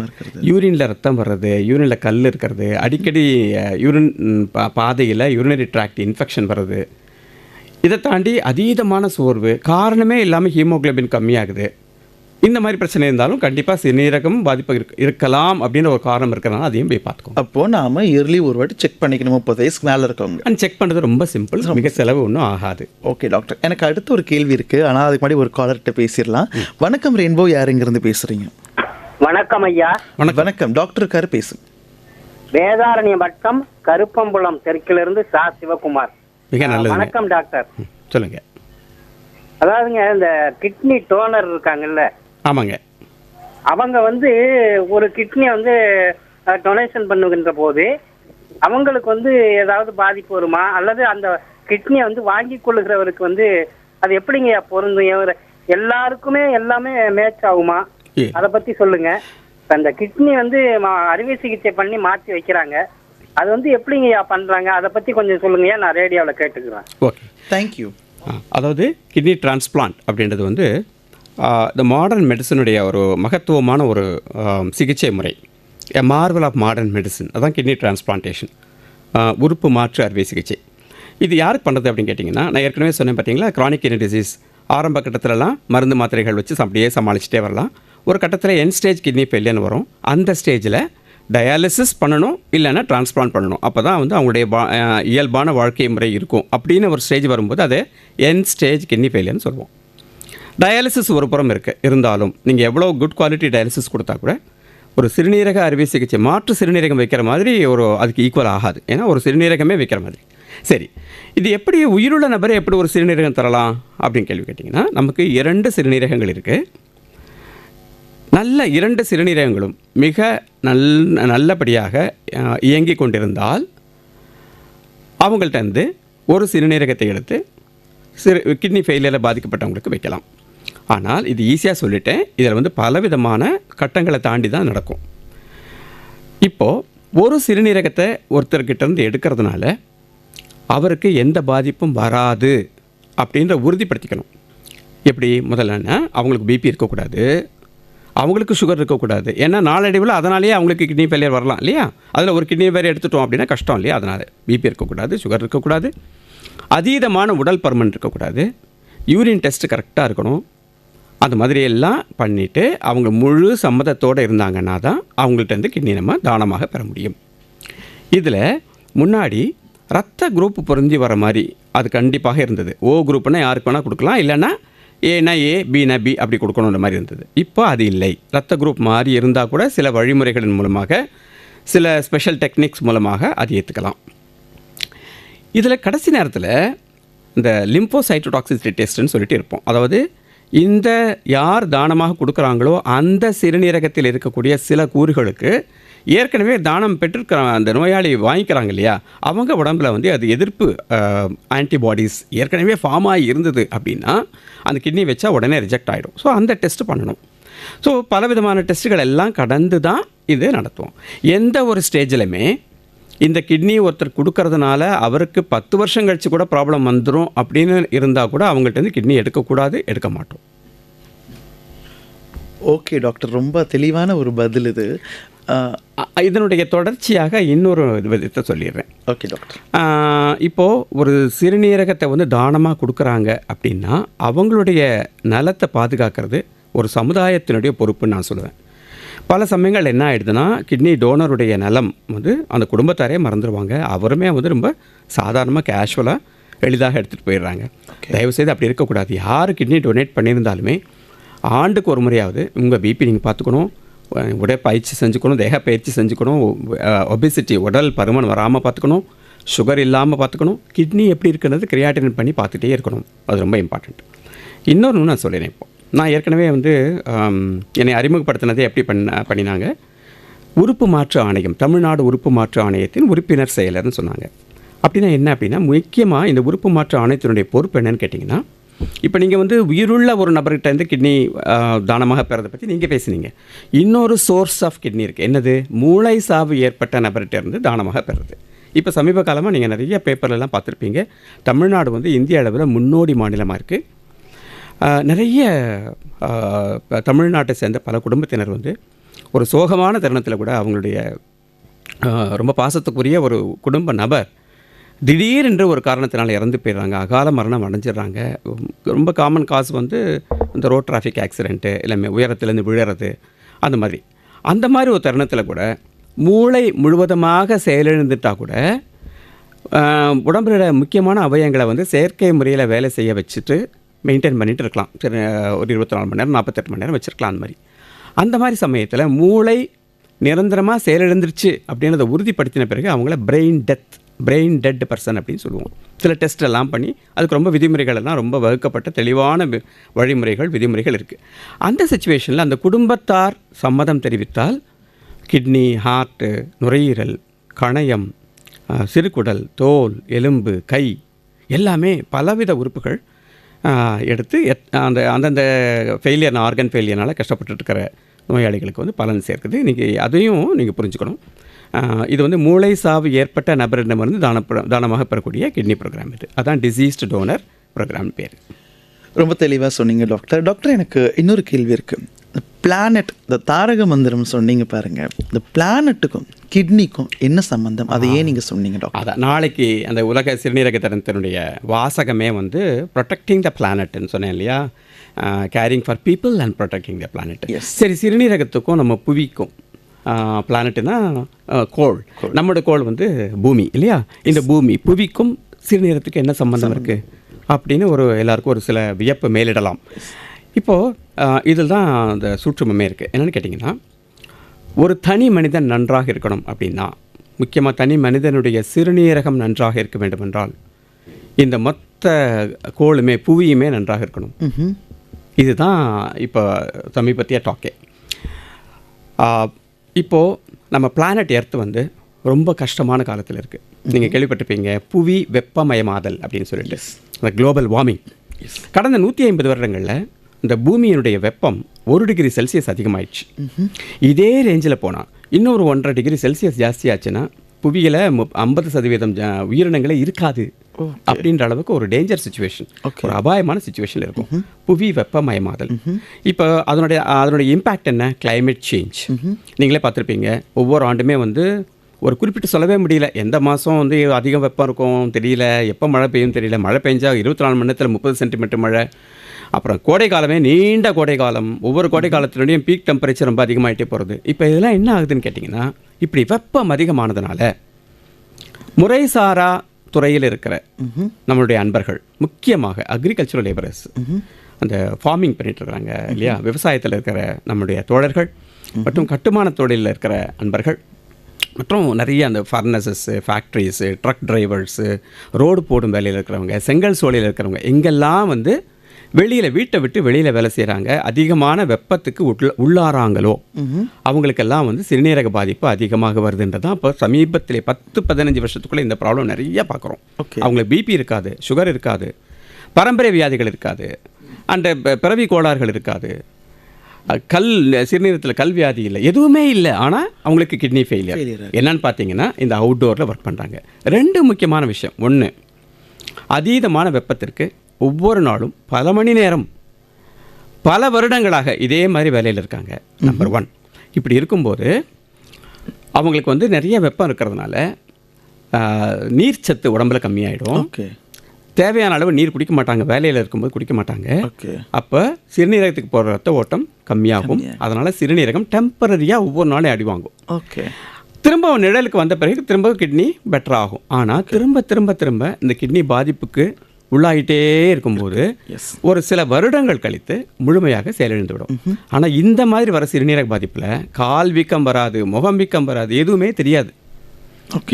யூரினில் ரத்தம் வர்றது, யூரினில் கல் இருக்கிறது, அடிக்கடி யூரின் பாதையில் யூரினரி ட்ராக்ட் இன்ஃபெக்ஷன் வருது, இதை தாண்டி அதீதமான சோர்வு, காரணமே இல்லாமல் ஹீமோகுளோபின் கம்மியாகுது, இந்த மாதிரி பிரச்சனை இருந்தாலும் கண்டிப்பாக சிறுநீரகம் பாதிப்பு இருக்கலாம் அப்படின்ற ஒரு காரணம் இருக்கிறனால அதையும் போய் பார்த்துக்கோம். அப்போது நாம் இயர்லி ஒரு வாட்டி செக் பண்ணிக்கணும் 30 வயசுக்கு மேலே இருக்கவங்க. அண்ட் செக் பண்ணுறது ரொம்ப சிம்பிள், மிக செலவு ஒன்றும் ஆகாது. ஓகே டாக்டர், எனக்கு அடுத்த ஒரு கேள்வி இருக்குது, ஆனால் அதுக்கு முன்னாடி ஒரு காலர்கிட்ட பேசிடலாம். வணக்கம் ரெயின்போ, யார் இங்கிருந்து பேசுகிறீங்க? வணக்கம் ஐயா. வணக்கம் டாக்டர் இருக்காரு, பேசுங்க. வேதாரண்ய வட்டம் கருப்பம்புலம் தெற்கிலிருந்து சா சிவகுமார். மிக நல்லது. வணக்கம் டாக்டர். சொல்லுங்க. அதாவதுங்க, இந்த கிட்னி டோனர் இருக்காங்கல்ல, ஆமாங்க, அவங்க ஒரு கிட்னியை டொனேஷன் பண்ணுகின்ற போது அவங்களுக்கு ஏதாவது பாதிப்பு வருமா, அல்லது அந்த கிட்னியை வாங்கி கொள்ளுகிறவருக்கு அது எப்படிங்க பொருந்தும்? எல்லாருக்குமே எல்லாமே மேட்ச் ஆகுமா? அதை பத்தி சொல்லுங்க. அந்த கிட்னி அறுவை சிகிச்சை பண்ணி மாற்றி வைக்கிறாங்க, அது எப்படிங்கய்யா பண்றாங்க? அதை பத்தி கொஞ்சம் சொல்லுங்கய்யா, நான் ரேடியோவில் கேட்டுக்கிறேன். Okay, thank you. அதாவது கிட்னி டிரான்ஸ்பிளான்ட் அப்படின்றது இந்த மாடர்ன் மெடிசனுடைய ஒரு மகத்துவமான ஒரு சிகிச்சை முறை, எ மார்வல் ஆஃப் மாடர்ன் மெடிசன். அதான் கிட்னி டிரான்ஸ்பிளான்டேஷன், உறுப்பு மாற்று அறுவை சிகிச்சை. இது யாருக்கு பண்ணுறது அப்படின்னு கேட்டிங்கன்னா, நான் ஏற்கனவே சொன்னேன் பார்த்தீங்களா, கிரானிக் கிட்னி டிசீஸ் ஆரம்ப கட்டத்திலலாம் மருந்து மாத்திரைகள் வச்சு அப்படியே சமாளிச்சுட்டே வரலாம். ஒரு கட்டத்தில் என் ஸ்டேஜ் கிட்னி ஃபெயிலியர்னு வரும். அந்த ஸ்டேஜில் டயாலிசிஸ் பண்ணணும், இல்லைன்னா டிரான்ஸ்பிளான்ட் பண்ணணும். அப்போ தான் அவங்களுடைய இயல்பான வாழ்க்கை முறை இருக்கும். அப்படின்னு ஒரு ஸ்டேஜ் வரும்போது அதை என் ஸ்டேஜ் கிட்னி ஃபெயிலியர்னு சொல்லுவோம். டயாலிசிஸ் ஒரு புறம் இருந்தாலும் நீங்கள் எவ்வளோ குட் குவாலிட்டி டயாலிசிஸ் கொடுத்தா கூட ஒரு சிறுநீரக அறுவை சிகிச்சை மாற்று சிறுநீரகம் வைக்கிற மாதிரி அதுக்கு ஈக்குவல் ஆகாது. ஏன்னா ஒரு சிறுநீரகமே வைக்கிற மாதிரி. சரி, இது எப்படி உயிருள்ள நபரை எப்படி ஒரு சிறுநீரகம் தரலாம் அப்படின்னு கேள்வி கேட்டிங்கன்னா, நமக்கு 2 சிறுநீரகங்கள் இருக்குது. நல்ல 2 சிறுநீரகங்களும் மிக நல்லபடியாக இயங்கி கொண்டிருந்தால் அவங்கள்ட்ட ஒரு சிறுநீரகத்தை எடுத்து கிட்னி ஃபெயிலியரில் பாதிக்கப்பட்டவங்களுக்கு வைக்கலாம். ஆனால் இது ஈஸியாக சொல்லிட்டேன், இதில் பலவிதமான கட்டங்களை தாண்டி தான் நடக்கும். இப்போது ஒரு சிறுநீரகத்தை ஒருத்தர்கிட்டேருந்து எடுக்கிறதுனால அவருக்கு எந்த பாதிப்பும் வராது அப்படின்ற உறுதிப்படுத்திக்கணும். எப்படி? முதல்ல அவங்களுக்கு பிபி இருக்கக்கூடாது, அவங்களுக்கு சுகர் இருக்கக்கூடாது. ஏன்னா நாளடைவில் அதனாலேயே அவங்களுக்கு கிட்னி ஃபெயிலியர் வரலாம் இல்லையா? அதில் ஒரு கிட்னி ஃபெயிலியர் எடுத்துட்டோம் அப்படின்னா கஷ்டம் இல்லையா? அதனால் பிபி இருக்கக்கூடாது, சுகர் இருக்கக்கூடாது, அதீதமான உடல் பருமன் இருக்கக்கூடாது, யூரின் டெஸ்ட்டு கரெக்டாக இருக்கணும். அந்த மாதிரியெல்லாம் பண்ணிவிட்டு அவங்க முழு சம்மதத்தோடு இருந்தாங்கன்னா தான் அவங்கள்ட்ட கிட்னி நம்ம தானமாக பெற முடியும். இதில் முன்னாடி ரத்த குரூப் பொருந்தி வர மாதிரி அது கண்டிப்பாக இருந்தது. ஓ குரூப்னா யாருக்கு வேணால் கொடுக்கலாம், இல்லைன்னா ஏனா ஏ, பினா பி அப்படி கொடுக்கணுன்ற மாதிரி இருந்தது. இப்போ அது இல்லை. ரத்த குரூப் மாதிரி இருந்தால் கூட சில வழிமுறைகளின் மூலமாக, சில ஸ்பெஷல் டெக்னிக்ஸ் மூலமாக அது ஏற்றுக்கலாம். இதில் கடைசி நேரத்தில் இந்த லிம்போசைட்டோடாக்சிசிட்டி டெஸ்ட்டுன்னு சொல்லிட்டு இருப்போம். அதாவது இந்த யார் தானமாக கொடுக்குறாங்களோ அந்த சிறுநீரகத்தில் இருக்கக்கூடிய சில கூறுகளுக்கு ஏற்கனவே தானம் பெற்றிருக்கிற அந்த நோயாளி வாங்கிக்கிறாங்க இல்லையா, அவங்க உடம்புல அது எதிர்ப்பு ஆன்டிபாடிஸ் ஏற்கனவே ஃபார்ம் ஆகி இருந்தது அப்படின்னா அந்த கிட்னி வச்சா உடனே ரிஜெக்ட் ஆகிடும். ஸோ அந்த டெஸ்ட் பண்ணணும். ஸோ பலவிதமான டெஸ்ட்டுகள் எல்லாம் கடந்து தான் இது நடத்துவோம். எந்த ஒரு ஸ்டேஜிலுமே இந்த கிட்னி ஒருத்தர் கொடுக்கறதுனால அவருக்கு 10 வருஷம் கழிச்சு கூட ப்ராப்ளம் வந்துடும் அப்படின்னு இருந்தால் கூட அவங்கள்ட்ட கிட்னி எடுக்கக்கூடாது, எடுக்க மாட்டோம். ஓகே டாக்டர், ரொம்ப தெளிவான ஒரு பதில் இது. இதனுடைய தொடர்ச்சியாக இன்னொரு விதத்தை சொல்லிடுறேன். Okay doctor. இப்போது ஒரு சிறுநீரகத்தை தானமாக கொடுக்குறாங்க அப்படின்னா அவங்களுடைய நலத்தை பாதுகாக்கிறது ஒரு சமுதாயத்தினுடைய பொறுப்புன்னு நான் சொல்லுவேன். பல சமயங்கள் என்ன ஆகிடுதுன்னா, கிட்னி டோனருடைய நலம் அந்த குடும்பத்தாரே மறந்துடுவாங்க. அவருமே ரொம்ப சாதாரணமாக கேஷுவலாக எளிதாக எடுத்துகிட்டு போயிடுறாங்க. தயவுசெய்து அப்படி இருக்கக்கூடாது. யார் கிட்னி டொனேட் பண்ணியிருந்தாலுமே ஆண்டுக்கு ஒரு முறையாவது உங்கள் பிபி நீங்கள் பார்த்துக்கணும், உடற்பயிற்சி செஞ்சுக்கணும், தேக பயிற்சி செஞ்சுக்கணும், ஒபிசிட்டி உடல் பருமன் வராமல் பார்த்துக்கணும், சுகர் இல்லாமல் பார்த்துக்கணும், கிட்னி எப்படி இருக்குன்றது கிரியாட்டின் பண்ணி பார்த்துட்டே இருக்கணும். அது ரொம்ப இம்பார்ட்டண்ட். இன்னொன்று நான் சொல்லிடுறேன். இப்போ நான் ஏற்கனவே வந்து என்னை அறிமுகப்படுத்தினதே எப்படி பண்ணினாங்க, உறுப்பு மாற்று ஆணையம், தமிழ்நாடு உறுப்பு மாற்று ஆணையத்தின் உறுப்பினர் செயலர்னு சொன்னாங்க. அப்படின்னா என்ன அப்படின்னா, முக்கியமாக இந்த உறுப்பு மாற்று ஆணையத்தினுடைய பொறுப்பு என்னன்னு கேட்டிங்கன்னா, இப்போ நீங்கள் வந்து உயிருள்ள ஒரு நபர்கிட்ட இருந்து கிட்னி தானமாக பெறதை பற்றி நீங்கள் பேசுனீங்க. இன்னொரு சோர்ஸ் ஆஃப் கிட்னி இருக்குது. என்னது? மூளை சாவு ஏற்பட்ட நபர்கிட்ட இருந்து தானமாக பெறுறது. இப்போ சமீப காலமாக நீங்கள் நிறைய பேப்பர்லாம் பார்த்துருப்பீங்க, தமிழ்நாடு வந்து இந்திய அளவில் முன்னோடி மாநிலமாக இருக்குது. நிறைய தமிழ்நாட்டை சேர்ந்த பல குடும்பத்தினர் வந்து ஒரு சோகமான தருணத்தில் கூட அவங்களுடைய ரொம்ப பாசத்துக்குரிய ஒரு குடும்ப நபர் திடீரென்று ஒரு காரணத்தினால் இறந்து போயிடுறாங்க, அகால மரணம் அடைஞ்சிடுறாங்க. ரொம்ப காமன் காசு வந்து இந்த ரோட் டிராஃபிக் ஆக்சிடெண்ட்டு, இல்லை உயரத்துலேருந்து விழுறது, அந்த மாதிரி ஒரு தருணத்தில் கூட மூளை முழுவதுமாக செயலிழந்துட்டால் கூட உடம்போட முக்கியமான அவயங்களை வந்து செயற்கை முறையில் வேலை செய்ய வச்சுட்டு மெயின்டைன் பண்ணிகிட்டு இருக்கலாம். சரி, ஒரு 24 மணி நேரம் 48 மணி நேரம் வச்சுருக்கலாம். அந்த மாதிரி சமயத்தில் மூளை நிரந்தரமாக செயலிழந்துருச்சு அப்படின்றத உறுதிப்படுத்தின பிறகு அவங்கள பிரெயின் டெட் பர்சன் அப்படின்னு சொல்லுவோம். சில டெஸ்ட் எல்லாம் பண்ணி அதுக்கு ரொம்ப விதிமுறைகள் எல்லாம் ரொம்ப வகுக்கப்பட்ட தெளிவான வழிமுறைகள் விதிமுறைகள் இருக்குது. அந்த சிச்சுவேஷனில் அந்த குடும்பத்தார் சம்மதம் தெரிவித்தால் கிட்னி, ஹார்ட்டு, நுரையீரல், கணையம், சிறுகுடல், தோல், எலும்பு, கை எல்லாமே பலவித உறுப்புகள் எடுத்து அந்தந்த ஃபெயிலியர், ஆர்கன் ஃபெயிலியர்னால் கஷ்டப்பட்டுருக்கிற நோயாளிகளுக்கு வந்து பலன் சேர்க்குது. அதையும் நீங்கள் புரிஞ்சுக்கணும். இது வந்து மூளை சாவு ஏற்பட்ட நபரிடமிருந்து தானமாக பெறக்கூடிய கிட்னி ப்ரோக்ராம். அதான் டிசீஸ்டு டோனர் ப்ரோக்ராம் பேர். ரொம்ப தெளிவாக சொன்னீங்க டாக்டர். டாக்டர், எனக்கு இன்னொரு கேள்வி இருக்குது. இந்த பிளானட், இந்த தாரக மந்திரம் சொன்னீங்க பாருங்கள், இந்த பிளானட்டுக்கும் கிட்னிக்கும் என்ன சம்பந்தம், அதை ஏன் நீங்கள் சொன்னீங்க டாக்டர்? அதான் நாளைக்கு அந்த உலக சிறுநீரக தினத்தினுடைய வாசகமே வந்து ப்ரொடெக்டிங் த பிளானட்னு சொன்னேன் இல்லையா, carrying for people and protecting the planet. சரி, சிறுநீரகத்துக்கும் நம்ம புவிக்கும், பிளானட்டுனா கோள், நம்மளோட கோள் வந்து பூமி இல்லையா, இந்த பூமி புவிக்கும் சிறுநீரகத்துக்கு என்ன சம்பந்தம் இருக்குது அப்படின்னு எல்லாருக்கும் ஒரு சில வியப்பு மேலிடலாம். இப்போது இதில் தான் அந்த சூட்சுமமே இருக்குது. என்னென்னு கேட்டிங்கன்னா, ஒரு தனி மனிதன் நன்றாக இருக்கணும் அப்படின்னா, முக்கியமாக தனி மனிதனுடைய சிறுநீரகம் நன்றாக இருக்க வேண்டும் என்றால் இந்த மொத்த கோளுமே புவியுமே நன்றாக இருக்கணும். இதுதான் இப்போ சமீபத்திய டாக்கே. இப்போது நம்ம பிளானட் எர்த் வந்து ரொம்ப கஷ்டமான காலத்தில் இருக்குது. நீங்கள் கேள்விப்பட்டிருப்பீங்க புவி வெப்பமயமாதல் அப்படின்னு சொல்லிட்டு, இந்த குளோபல் வார்மிங். கடந்த 150 வருடங்களில் இந்த பூமியினுடைய வெப்பம் 1 டிகிரி செல்சியஸ் அதிகமாகிடுச்சு. இதே ரேஞ்சில் போனால் இன்னொரு 1.5 டிகிரி செல்சியஸ் ஜாஸ்தியாச்சுன்னா புவியில் 50% உயிரினங்களே இருக்காது அப்படின்ற அளவுக்கு ஒரு டேஞ்சர் சிச்சுவேஷன், ஒரு அபாயமான சிச்சுவேஷனில் இருக்கும் புவி வெப்பமயமாதல். இப்போ அதனுடைய இம்பேக்ட் என்ன? Climate change. நீங்களே பார்த்துருப்பீங்க, ஒவ்வொரு ஆண்டுமே வந்து ஒரு குறிப்பிட்டு சொல்லவே முடியல, எந்த மாதம் வந்து அதிகம் வெப்பம் இருக்கும் தெரியல, எப்போ மழை பெய்யும் தெரியல. மழை பெஞ்சால் 24 மணி நேரத்தில் 30 சென்டிமீட்டர் மழை. அப்புறம் கோடை காலமே நீண்ட கோடை காலம், ஒவ்வொரு கோடை காலத்தினுடையும் பீக் டெம்பரேச்சர் ரொம்ப அதிகமாகிட்டே போகிறது. இப்போ இதெல்லாம் என்ன ஆகுதுன்னு கேட்டிங்கன்னா, இப்படி வெப்பம் அதிகமானதுனால முறைசாரா துறையில் இருக்கிற நம்மளுடைய அன்பர்கள், முக்கியமாக அக்ரிகல்ச்சரல் லேபரர்ஸ், அந்த ஃபார்மிங் பண்ணிட்டு இருக்கிறாங்க இல்லையா, விவசாயத்தில் இருக்கிற நம்முடைய தோழர்கள் மற்றும் கட்டுமான தொழிலில் இருக்கிற அன்பர்கள் மற்றும் நிறைய அந்த ஃபர்னஸஸ்ஸு, ஃபேக்ட்ரிஸு, ட்ரக் டிரைவர்ஸு, ரோடு போடும் வேலையில் இருக்கிறவங்க, செங்கல் சோலையில் இருக்கிறவங்க, எங்கெல்லாம் வந்து வீட்டை விட்டு வெளியில் வேலை செய்கிறாங்க, அதிகமான வெப்பத்துக்கு உள்ளாராங்களோ அவங்களுக்கெல்லாம் வந்து சிறுநீரக பாதிப்பு அதிகமாக வருதுன்றதான் இப்போ சமீபத்தில் 10-15 வருஷத்துக்குள்ளே இந்த ப்ராப்ளம் நிறைய பார்க்குறோம். அவங்களுக்கு பிபி இருக்காது, சுகர் இருக்காது, பரம்பரை வியாதிகள் இருக்காது, அந்த பிறவி கோளாறுகள் இருக்காது, சிறுநீரகத்தில் கல்வியாதி இல்லை, எதுவுமே இல்லை. ஆனால் அவங்களுக்கு கிட்னி ஃபெயிலியர். என்னன்னு பார்த்தீங்கன்னா, இந்த அவுட்டோரில் ஒர்க் பண்ணுறாங்க. 2 முக்கியமான விஷயம். ஒன்று, அதீதமான வெப்பத்திற்கு ஒவ்வொரு நாளும் பல மணி நேரம் பல வருடங்களாக இதே மாதிரி வேலையில் இருக்காங்க. நம்பர் 1. இப்படி இருக்கும்போது அவங்களுக்கு வந்து நிறைய வெப்பம் இருக்கிறதுனால நீர்ச்சத்து உடம்புல கம்மியாயிடும். தேவையான அளவு நீர் குடிக்க மாட்டாங்க, வேலையில் இருக்கும்போது குடிக்க மாட்டாங்க. அப்போ சிறுநீரகத்துக்கு போகிற ரத்த ஓட்டம் கம்மியாகும். அதனால் சிறுநீரகம் டெம்பரரியாக ஒவ்வொரு நாளும் அடி வாங்கும். திரும்ப நிழலுக்கு வந்த பிறகு திரும்ப கிட்னி பெட்டர் ஆகும். ஆனால் திரும்ப திரும்ப திரும்ப இந்த கிட்னி பாதிப்புக்கு உள்ளாகிட்டே இருக்கும்போது ஒரு சில வருடங்கள் கழித்து முழுமையாக செயலிழந்து விடும். ஆனால் இந்த மாதிரி வர சிறுநீரக பாதிப்பில் கால் வீக்கம் வராது, முகம் வீக்கம் வராது, எதுவுமே தெரியாது.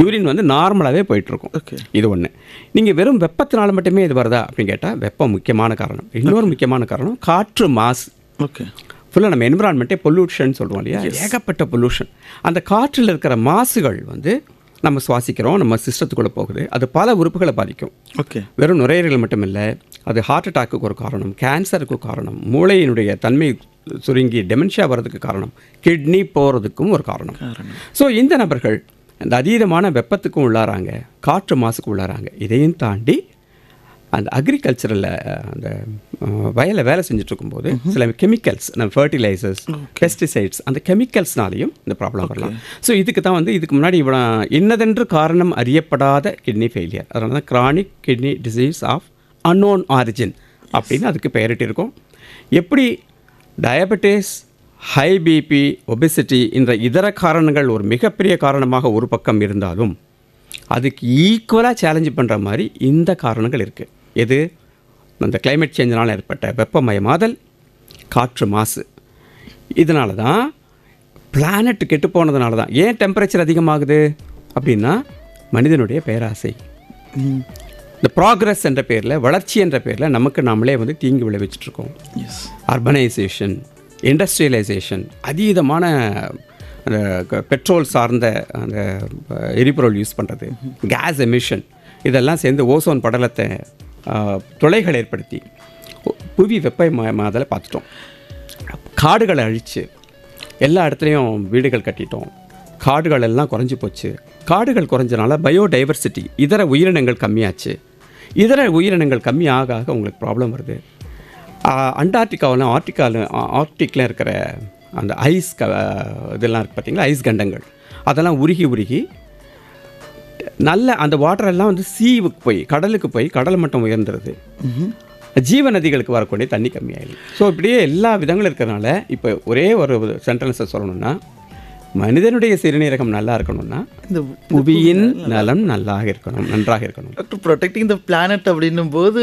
யூரின் வந்து நார்மலாகவே போயிட்டுருக்கும். இது ஒன்று. நீங்கள் வெறும் வெப்பத்தினால மட்டுமே இது வருதா அப்படின்னு கேட்டால் வெப்பம் முக்கியமான காரணம். இன்னொரு முக்கியமான காரணம் காற்று மாசு. ஃபுல்லாக நம்ம என்விரான்மெண்ட்டே பொல்யூஷன் சொல்கிறோம் இல்லையா, ஏகப்பட்ட பொல்யூஷன். அந்த காற்றில் இருக்கிற மாசுகள் வந்து நம்ம சுவாசிக்கிறோம், நம்ம சிஸ்டத்துக்குள்ளே போகுது. அது பல உறுப்புகளை பாதிக்கும். வெறும் நுரையீரல் மட்டும் இல்லை, அது ஹார்ட் அட்டாக்கு ஒரு காரணம், கேன்சருக்கு காரணம், மூளையினுடைய தன்மை சுருங்கி டெமென்ஷியா வர்றதுக்கு காரணம், கிட்னி போகிறதுக்கும் ஒரு காரணம். ஸோ இந்த நபர்கள் அந்த அதீதமான வெப்பத்துக்கும் உள்ளாராங்க, காற்று மாசுக்கு உள்ளாராங்க. இதையும் தாண்டி அந்த அக்ரிகல்ச்சரில் அந்த வயலில் வேலை செஞ்சுட்டு இருக்கும்போது சில கெமிக்கல்ஸ், நம்ம ஃபர்டிலைசர்ஸ், பெஸ்டிசைட்ஸ், அந்த கெமிக்கல்ஸ்னாலையும் இந்த ப்ராப்ளம் வரலாம். ஸோ இதுக்கு தான் வந்து இதுக்கு முன்னாடி இவ்வளோ இன்னதென்று காரணம் அறியப்படாத கிட்னி ஃபெயிலியர், அதனால தான் chronic kidney disease of unknown origin அப்படின்னு அதுக்கு பெயரிட்டு இருக்கும். எப்படி டயபெட்டிஸ், ஹை பிபி, ஒபெசிட்டி என்ற இதர காரணங்கள் ஒரு மிகப்பெரிய காரணமாக ஒரு பக்கம் இருந்தாலும் அதுக்கு ஈக்குவலாக சேலஞ்சு பண்ணுற மாதிரி இந்த காரணங்கள் இருக்குது. எது? அந்த கிளைமேட் சேஞ்சினால் ஏற்பட்ட வெப்பமயமாதல், காற்று மாசு. இதனால தான் பிளானட் கெட்டு போனதுனால தான். ஏன் டெம்பரேச்சர் அதிகமாகுது அப்படின்னா மனிதனுடைய பேராசை. இந்த ப்ராக்ரஸ் என்ற பேரில், வளர்ச்சி என்ற பேரில் நமக்கு நாமளே வந்து தீங்கு விளைவிச்சிட்ருக்கோம். அர்பனைசேஷன், இண்டஸ்ட்ரியலைசேஷன், அதீதமான அந்த பெட்ரோல் சார்ந்த அந்த எரிபொருள் யூஸ் பண்ணுறது, கேஸ் எமிஷன், இதெல்லாம் சேர்ந்து ஓசோன் படலத்தை துளைகள் ஏற்படுத்தி புவி வெப்பமயமாதலை பார்த்துட்டோம். காடுகளை அழித்து எல்லா இடத்துலையும் வீடுகள் கட்டிட்டோம். காடுகள் எல்லாம் குறைஞ்சி போச்சு. காடுகள் குறைஞ்சனால பயோடைவர்சிட்டி, இதர உயிரினங்கள் கம்மியாச்சு. இதர உயிரினங்கள் கம்மி ஆக ஆக உங்களுக்கு ப்ராப்ளம் வருது. அண்டார்டிகாவில் ஆர்டிக்கில் இருக்கிற அந்த ஐஸ் இதெல்லாம் இருக்குது பார்த்தீங்களா, ஐஸ் கண்டங்கள், அதெல்லாம் உருகி நல்ல அந்த வாட்டரெல்லாம் வந்து சீவுக்கு போய் கடலுக்கு போய் கடல் மட்டம் உயர்ந்துருது. ஜீவ நதிகளுக்கு வரக்கூடிய தண்ணி கம்மியாயிடும். ஸோ இப்படியே எல்லா விதங்களும் இருக்கிறதுனால இப்போ ஒரே ஒரு சென்டென்ஸை சொல்லணும்னா, மனிதனுடைய சிறுநீரகம் நல்லா இருக்கணும்னா இந்த புவியின் நலம் நன்றாக இருக்கணும். டாக்டர், ப்ரொடெக்டிங் த பிளானட் அப்படின்னும் போது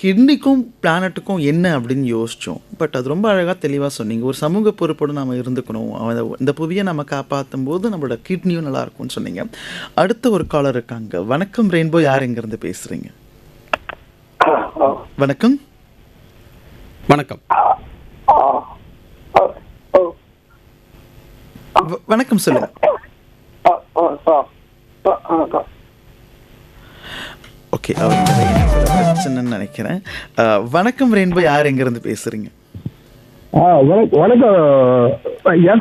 கிட்னிக்கும் பிளானட்டுக்கும் என்ன அப்படின்னு யோசித்தோம். பட் அது ரொம்ப அழகாக தெளிவாக சொன்னீங்க. ஒரு சமூக பொறுப்போடு நம்ம இருந்துக்கணும், இந்த புவியை நம்ம காப்பாற்றும் போது நம்மளோட கிட்னியும் நல்லா இருக்கும்னு சொன்னீங்க. அடுத்த ஒரு காலர் இருக்காங்க. வணக்கம் ரெயின்போ, யார் எங்கேருந்து பேசுகிறீங்க? வணக்கம். வணக்கம். வணக்கம், சொல்லுங்க. ஓகே, பிரச்சனைன்னு நினைக்கிறேன். வணக்கம் ரெயின்போ, யார் எங்கிருந்து பேசுறீங்க? வணக்கம் ஐயா,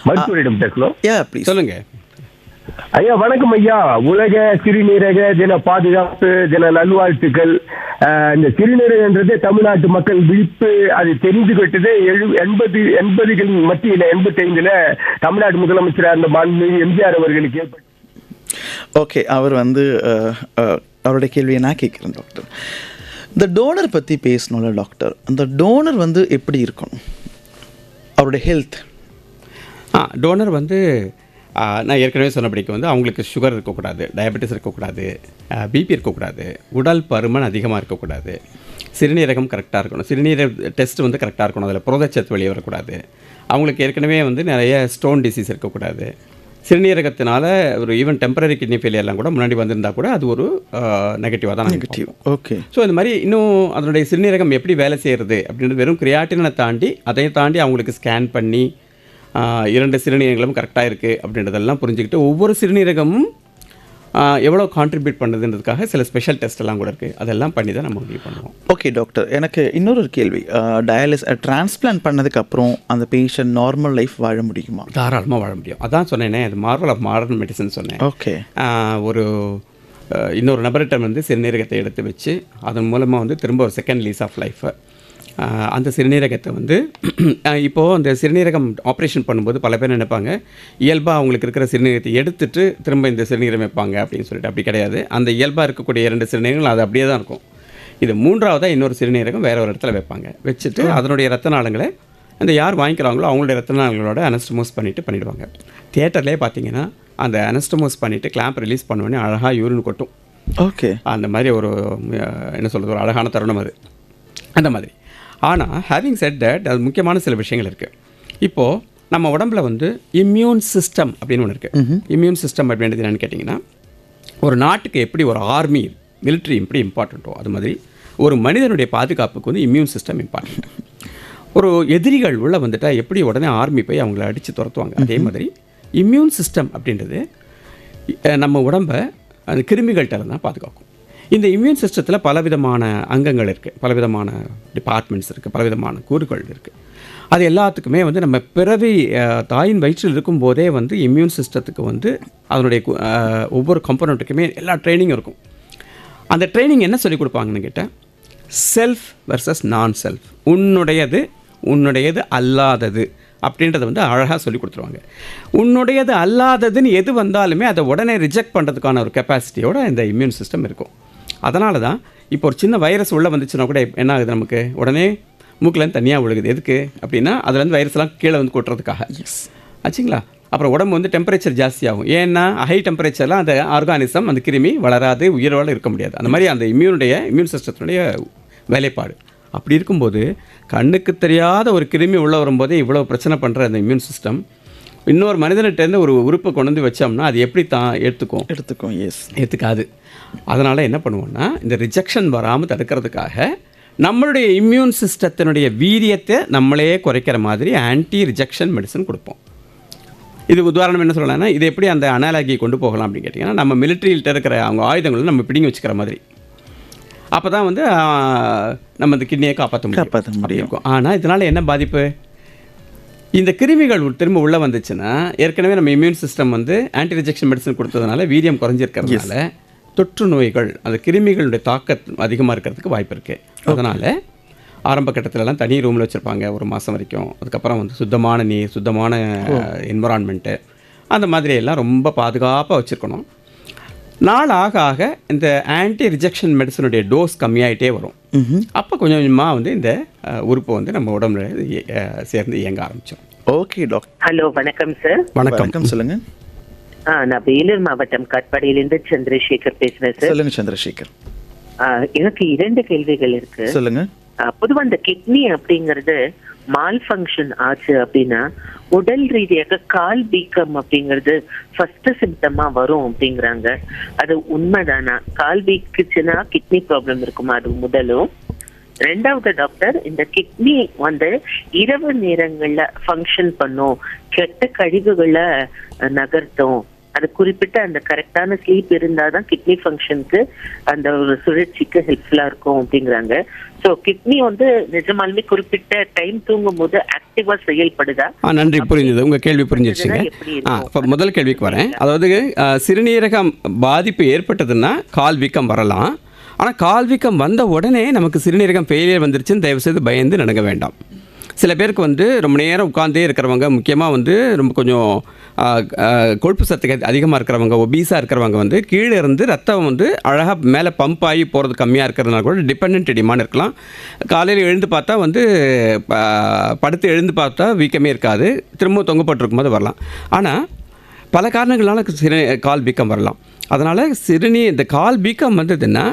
மருத்துவரிடம் பேசலாம். சொல்லுங்க ஐயா. வணக்கம் ஐயா. உலக சிறுநீரக தின பாதுகாப்பு தின நல்வாழ்த்துக்கள். இந்த சிறுநீரகன்றது தமிழ்நாட்டு மக்கள் விழிப்பு அது தெரிஞ்சுக்கிட்டது 80களின் மத்தியில் 85ல் தமிழ்நாட்டு முதலமைச்சராக அந்த மாண்புமிகு எம்ஜிஆர் அவர்களுக்கு ஏற்பட்டு. ஓகே, அவர் வந்து அவருடைய கேள்வியை நான் கேட்குறேன் டாக்டர். இந்த டோனர் பற்றி பேசணும்ல டாக்டர், அந்த டோனர் வந்து எப்படி இருக்கணும், அவருடைய ஹெல்த்? டோனர் வந்து நான் ஏற்கனவே சொன்னபடிக்கு வந்து அவங்களுக்கு சுகர் இருக்கக்கூடாது, டயபெட்டிஸ் இருக்கக்கூடாது, பிபி இருக்கக்கூடாது, உடல் பருமன் அதிகமாக இருக்கக்கூடாது, சிறுநீரகம் கரெக்டாக இருக்கணும், சிறுநீரக டெஸ்ட் வந்து கரெக்டாக இருக்கணும், அதில் புரதச்சத்து வெளியே வரக்கூடாது, அவங்களுக்கு ஏற்கனவே வந்து நிறைய ஸ்டோன் டிசீஸ் இருக்கக்கூடாது, சிறுநீரகத்தினால ஒரு ஈவன் டெம்பரரி கிட்னி ஃபெயிலியர்லாம் கூட முன்னாடி வந்திருந்தால் கூட அது ஒரு நெகட்டிவாக தான் நெகட்டிவ். ஓகே. ஸோ இந்த மாதிரி இன்னும் அதனுடைய சிறுநீரகம் எப்படி வேலை செய்கிறது அப்படின்றது வெறும் கிரியாட்டினை தாண்டி அதையும் தாண்டி அவங்களுக்கு ஸ்கேன் பண்ணி 2 சிறுநீரகங்களும் கரெக்டாக இருக்குது அப்படின்றதெல்லாம் புரிஞ்சுக்கிட்டு ஒவ்வொரு சிறுநீரகமும் எவ்வளோ கான்ட்ரிபியூட் பண்ணுறதுன்றதுக்காக சில ஸ்பெஷல் டெஸ்ட் எல்லாம் கூட இருக்குது. அதெல்லாம் பண்ணி தான் நம்ம முடிவு பண்ணுவோம். ஓகே டாக்டர், எனக்கு இன்னொரு கேள்வி. டிரான்ஸ்பிளான்ட் பண்ணதுக்கப்புறம் அந்த பேஷண்ட் நார்மல் லைஃப் வாழ முடியுமா? தாராளமாக வாழ முடியும். அதான் சொன்னேனே, அது மார்வல் ஆஃப் மாடர்ன் மெடிசன் சொன்னேன். ஓகே. ஒரு இன்னொரு நபர்கிட்ட வந்து சிறுநீரகத்தை எடுத்து வச்சு அதன் மூலமாக வந்து திரும்ப ஒரு செகண்ட் லீஸ் ஆஃப் லைஃபை அந்த சிறுநீரகத்தை வந்து இப்போது அந்த சிறுநீரகம் ஆப்ரேஷன் பண்ணும்போது பல பேர் நினைப்பாங்க இயல்பாக அவங்களுக்கு இருக்கிற சிறுநீரகத்தை எடுத்துட்டு திரும்ப இந்த சிறுநீரகம் வைப்பாங்க அப்படின்னு சொல்லிட்டு. அப்படி கிடையாது. அந்த இயல்பாக இருக்கக்கூடிய 2 சிறுநீரகங்கள் அது அப்படியே தான் இருக்கும். இது 3ஆவதாக இன்னொரு சிறுநீரகம் வேறு ஒரு இடத்துல வைப்பாங்க. வச்சுட்டு அதனுடைய ரத்த நாளங்களை அந்த யார் வாங்கிக்கிறாங்களோ அவங்களுடைய ரத்த நாளங்களோட அனஸ்டமோஸ் பண்ணிவிடுவாங்க. தியேட்டர்லேயே பார்த்தீங்கன்னா அந்த அனஸ்டமோஸ் பண்ணிவிட்டு கிளாம்ப் ரிலீஸ் பண்ணுவோன்னே அழகாக யூரின் கொட்டும். ஓகே. அந்த மாதிரி ஒரு என்ன சொல்கிறது, ஒரு அழகான தருணம் அது, அந்த மாதிரி. ஆனால் ஹேவிங் செட் தட், அது முக்கியமான சில விஷயங்கள் இருக்குது. இப்போது நம்ம உடம்புல வந்து இம்யூன் சிஸ்டம் அப்படின்னு ஒன்று இருக்குது. இம்யூன் சிஸ்டம் அப்படின்றது என்னென்னு கேட்டிங்கன்னா, ஒரு நாட்டுக்கு எப்படி ஒரு ஆர்மி மிலிட்ரி எப்படி இம்பார்ட்டண்ட்டோ அது மாதிரி ஒரு மனிதனுடைய பாதுகாப்புக்கு வந்து இம்யூன் சிஸ்டம் இம்பார்ட்டண்ட். ஒரு எதிரிகள் உள்ள வந்துட்டால் எப்படி உடனே ஆர்மி போய் அவங்கள அடித்து துரத்துவாங்க, அதே மாதிரி இம்யூன் சிஸ்டம் அப்படின்றது நம்ம உடம்பை அந்த கிருமிகள்கிட்ட தான் பாதுகாக்கும். இந்த இம்யூன் சிஸ்டத்தில் பலவிதமான அங்கங்கள் இருக்குது, பலவிதமான டிபார்ட்மெண்ட்ஸ் இருக்குது, பலவிதமான கூறுகள் இருக்குது. அது எல்லாத்துக்குமே வந்து நம்ம பிறவி தாயின் வயிற்றில் இருக்கும்போதே வந்து இம்யூன் சிஸ்டத்துக்கு வந்து அதனுடைய ஒவ்வொரு கம்போனண்ட்டுக்குமே எல்லா ட்ரைனிங்கும் இருக்கும். அந்த ட்ரைனிங் என்ன சொல்லிக் கொடுப்பாங்கன்னு கேட்டால், செல்ஃப் வெர்சஸ் நான் செல்ஃப், உன்னுடையது அல்லாதது அப்படின்றத வந்து அழகாக சொல்லி கொடுத்துருவாங்க. உன்னுடையது அல்லாததுன்னு எது வந்தாலுமே அதை உடனே ரிஜெக்ட் பண்ணுறதுக்கான ஒரு கெப்பாசிட்டியோட இந்த இம்யூன் சிஸ்டம் இருக்கும். அதனால தான் இப்போ ஒரு சின்ன வைரஸ் உள்ளே வந்துச்சுன்னா கூட என்ன ஆகுது, நமக்கு உடனே மூக்கிலேருந்து தனியாக விழுகுது. எதுக்கு அப்படின்னா அதுலேருந்து வைரஸ்லாம் கீழே வந்து கொட்டுறதுக்காக. ஆச்சுங்களா? அப்புறம் உடம்பு வந்து டெம்பரேச்சர் ஜாஸ்தியாகும். ஏன்னா ஹை டெம்பரேச்சரில் அந்த ஆர்கானிசம், அந்த கிருமி வளராது, உயிரோடு இருக்க முடியாது. அந்த மாதிரி அந்த இம்யூன் சிஸ்டத்தினுடைய வேலைப்பாடு. அப்படி இருக்கும்போது கண்ணுக்கு தெரியாத ஒரு கிருமி உள்ளே வரும்போதே இவ்வளோ பிரச்சனை பண்ணுற அந்த இம்யூன் சிஸ்டம் இன்னொரு மனிதன்கிட்டேருந்து ஒரு உறுப்பை கொண்டு வந்து வச்சோம்னா அது எப்படி தான் எடுத்துக்கும்? ஏற்றுக்காது. அதனால் என்ன பண்ணுவோம்னா, இந்த ரிஜெக்ஷன் வராமல் தடுக்கிறதுக்காக நம்மளுடைய இம்யூன் சிஸ்டத்தினுடைய வீரியத்தை நம்மளே குறைக்கிற மாதிரி ஆன்டி ரிஜெக்ஷன் மெடிசன் கொடுப்போம். இது உதாரணம் என்ன சொல்லலாம்னா, இது எப்படி அந்த அனாலஜியை கொண்டு போகலாம் அப்படின்னு கேட்டிங்கன்னா, நம்ம மிலிட்ரியில்ட்ட இருக்கிற அவங்க ஆயுதங்களை நம்ம பிடிங்கி வச்சுக்கிற மாதிரி. அப்போ தான் வந்து நம்ம இந்த கிட்னியை காப்பாற்ற முடியும். ஆனால் இதனால் என்ன பாதிப்பு? இந்த கிருமிகள் திரும்ப உள்ளே வந்துச்சுன்னா, ஏற்கனவே நம்ம இம்யூன் சிஸ்டம் வந்து ஆன்டி ரிஜெக்ஷன் மெடிசன் கொடுத்ததுனால வீரியம் குறைஞ்சிருக்கிறதுனால தொற்று நோய்கள், அந்த கிருமிகளுடைய தாக்கம் அதிகமாக இருக்கிறதுக்கு வாய்ப்பு இருக்குது. அதனால் ஆரம்ப கட்டத்திலலாம் தனி ரூமில் வச்சுருப்பாங்க ஒரு மாதம் வரைக்கும். அதுக்கப்புறம் வந்து சுத்தமான நீர், சுத்தமான என்விரான்மெண்ட்டு, அந்த மாதிரி எல்லாம் ரொம்ப பாதுகாப்பாக வச்சுருக்கணும். நாள் ஆக ஆக இந்த ஆன்டி ரிஜெக்ஷன் மெடிசனுடைய டோஸ் கம்மியாயிட்டே வரும். அப்போ கொஞ்சம் கொஞ்சமாக வந்து இந்த உறுப்பு வந்து நம்ம உடம்புல சேர்ந்து இயங்க ஆரம்பிச்சோம். Okay doctor. ஹலோ, வணக்கம் சார். வணக்கம், சொல்லுங்க. நான் வேலூர் மாவட்டம் காட்பாடியிலிருந்து சந்திரசேகர் பேசுறேன் சார். சொல்லுங்க சந்திரசேகர். எனக்கு 2 கேள்விகள் இருக்கு. சொல்லுங்க. பொதுவா இந்த கிட்னி அப்படிங்கிறது மால் ஃபங்க்ஷன் ஆச்சு அப்படின்னா உடல் ரீதியாக கால் வீக்கம் அப்படிங்கிறது ஃபர்ஸ்ட் சிம்டமா வரும் அப்படிங்கிறாங்க. அது உண்மைதானா? கால் வீக்குச்சுன்னா கிட்னி ப்ராப்ளம் இருக்குமா? அது முதலும். 2வது டாக்டர், இந்த கிட்னி வந்து இரவு நேரங்கள்ல ஃபங்க்ஷன் பண்ணும், கெட்ட கழிவுகளை நகர்த்தும், அது குறிப்பிட்ட அந்த கரெக்டான ஸ்லீப் இருந்தாதான் கிட்னி ஃபங்க்ஷனுக்கு அந்த ஒரு சுழற்சிக்கு ஹெல்ப்ஃபுல்லா இருக்கும் அப்படிங்கிறாங்க. ஸோ கிட்னி வந்து நிஜமாலுமே குறிப்பிட்ட டைம் தூங்கும் போது ஆக்டிவா செயல்படுதா? நன்றி, புரிஞ்சுது. உங்கள் கேள்வி புரிஞ்சிருச்சுங்க. இப்போ முதல் கேள்விக்கு வரேன். அதாவது சிறுநீரகம் பாதிப்பு ஏற்பட்டதுன்னா கால் வீக்கம் வரலாம். ஆனால் கால் வீக்கம் வந்த உடனே நமக்கு சிறுநீரகம் ஃபெயிலியர் வந்துருச்சுன்னு தயவுசெய்து பயந்து நடங்க வேண்டாம். சில பேருக்கு வந்து ரொம்ப நேரம் உட்காந்தே இருக்கிறவங்க, முக்கியமாக வந்து ரொம்ப கொஞ்சம் கொழுப்பு சத்து அதிகமாக இருக்கிறவங்க, ஒபீஸாக இருக்கிறவங்க வந்து கீழே இருந்து ரத்தம் வந்து அழகாக மேலே பம்ப் ஆகி போகிறது கம்மியாக இருக்கிறதுனால கூட டிபெண்ட் டிமாண்ட் இருக்கலாம். காலையில் எழுந்து பார்த்தா வந்து படுத்து எழுந்து பார்த்தா வீக்கமே இருக்காது, திரும்ப தொங்கப்பட்டிருக்கும் போது வரலாம். ஆனால் பல காரணங்களால் கால் வீக்கம் வரலாம். அதனால் இந்த கால் வீக்கம் வந்ததுன்னா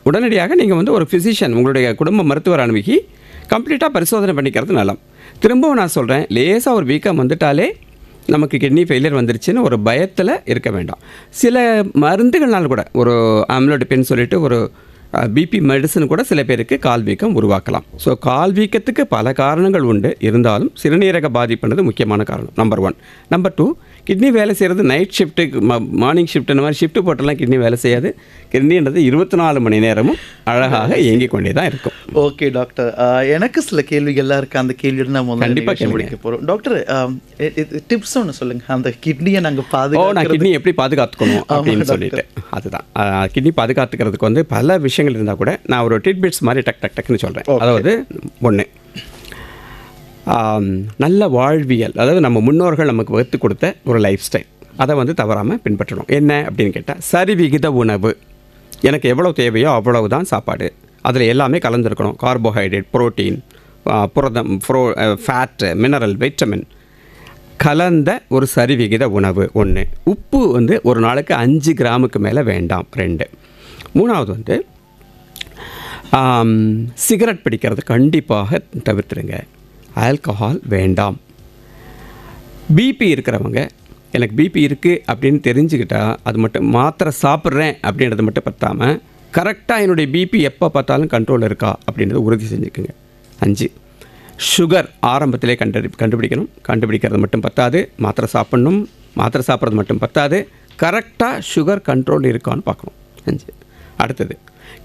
உடனடியாக நீங்கள் வந்து ஒரு ஃபிசிஷியன், உங்களுடைய குடும்ப மருத்துவர் அணுகி கம்ப்ளீட்டாக பரிசோதனை பண்ணிக்கிறது நலம். திரும்பவும் நான் சொல்கிறேன், லேசாக ஒரு வீக்கம் வந்துட்டாலே நமக்கு கிட்னி ஃபெயிலியர் வந்துருச்சுன்னு ஒரு பயத்தில் இருக்க வேண்டாம். சில மருந்துகள்னால கூட, ஒரு ஆம்லோடிபின் சொல்லிட்டு ஒரு பிபி மெடிசன் கூட சில பேருக்கு கால் வீக்கம் உருவாக்கலாம். ஸோ கால் வீக்கத்துக்கு பல காரணங்கள் உண்டு. இருந்தாலும் சிறுநீரக பாதிப்புன்றது முக்கியமான காரணம், நம்பர் 1. நம்பர் 2, கிட்னி வேலை செய்கிறது நைட் ஷிஃப்ட்டு, மார்னிங் ஷிஃப்ட், இந்த மாதிரி ஷிஃப்ட்டு போட்டெல்லாம் கிட்னி வேலை செய்யாது. கிட்னின்றது 24 மணி நேரமும் அழகாக இயங்கிக் கொண்டே தான் இருக்கும். ஓகே டாக்டர், எனக்கு சில கேள்விகள்லாம் இருக்குது. அந்த கேள்வியோட நம்ம கண்டிப்பாக முடிக்க போகிறோம். டாக்டர், டிப்ஸ் ஒன்று சொல்லுங்கள். அந்த கிட்னியை நாங்கள் நான் கிட்னி எப்படி பாதுகாத்துக்கணும் அப்படின்னு சொல்லிட்டு, அதுதான் கிட்னி பாதுகாத்துக்கிறதுக்கு வந்து பல விஷயங்கள் இருந்தால் கூட நான் ஒரு டிட்பிட்ஸ் மாதிரி டக்குன்னு சொல்கிறேன். அதாவது 1, நல்ல வாழ்வியல், அதாவது நம்ம முன்னோர்கள் நமக்கு வகுத்து கொடுத்த ஒரு லைஃப் ஸ்டைல், அதை வந்து தவறாமல் பின்பற்றணும். என்ன அப்படின்னு கேட்டால், சரிவிகித உணவு. எனக்கு எவ்வளோ தேவையோ அவ்வளவு தான் சாப்பாடு, அதில் எல்லாமே கலந்துருக்கணும். கார்போஹைட்ரேட், புரோட்டீன், புரதம், ஃபேட்டு, மினரல், வைட்டமின் கலந்த ஒரு சரிவிகித உணவு 1. உப்பு வந்து ஒரு நாளைக்கு 5 கிராமுக்கு மேலே வேண்டாம். 2, மூணாவது வந்து சிகரெட் பிடிக்கிறது கண்டிப்பாக தவிர்த்துடுங்க. ஆல்கஹால் வேண்டாம். பிபி இருக்கிறவங்க, எனக்கு பிபி இருக்குது அப்படின்னு தெரிஞ்சுக்கிட்டால் அது மட்டும் மாத்திரை சாப்பிட்றேன் அப்படின்றது மட்டும் பற்றாமல் கரெக்டாக என்னுடைய பிபி எப்போ பார்த்தாலும் கண்ட்ரோல் இருக்கா அப்படின்றத உறுதி செஞ்சுக்குங்க. 5, சுகர் ஆரம்பத்திலே கண்டுபிடிக்கணும். கண்டுபிடிக்கிறது மட்டும் பத்தாது, மாத்திரை சாப்பிட்ணும். மாத்திரை சாப்பிட்றது மட்டும் பத்தாது, கரெக்டாக சுகர் கண்ட்ரோல் இருக்கான்னு பார்க்கணும். 5. அடுத்தது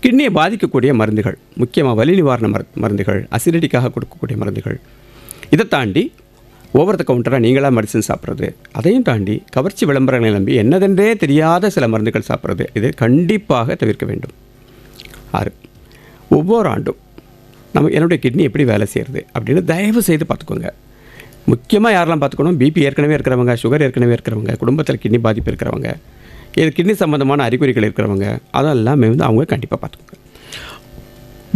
கிட்னியை பாதிக்கக்கூடிய மருந்துகள், முக்கியமாக வலி நிவாரண மருந்துகள், அசிடிட்டிக்காக கொடுக்கக்கூடிய மருந்துகள், இதை தாண்டி ஓவர் த கவுண்டராக நீங்களாக மெடிசன் சாப்பிட்றது, அதையும் தாண்டி கவர்ச்சி விளம்பரங்களை நம்பி என்னதென்றே தெரியாத சில மருந்துகள் சாப்பிட்றது, இது கண்டிப்பாக தவிர்க்க வேண்டும். 6, ஒவ்வொரு ஆண்டும் என்னுடைய கிட்னி எப்படி வேலை செய்கிறது அப்படின்னு தயவு செய்து பார்த்துக்கோங்க. முக்கியமாக யாரெல்லாம் பார்த்துக்கணும், பிபி ஏற்கனவே இருக்கிறவங்க, சுகர் ஏற்கனவே இருக்கிறவங்க, குடும்பத்தில் கிட்னி பாதிப்பு இருக்கிறவங்க, இது கிட்னி சம்பந்தமான அறிகுறிகள் இருக்கிறவங்க, அதெல்லாமே வந்து அவங்க கண்டிப்பாக பார்த்துக்கோங்க.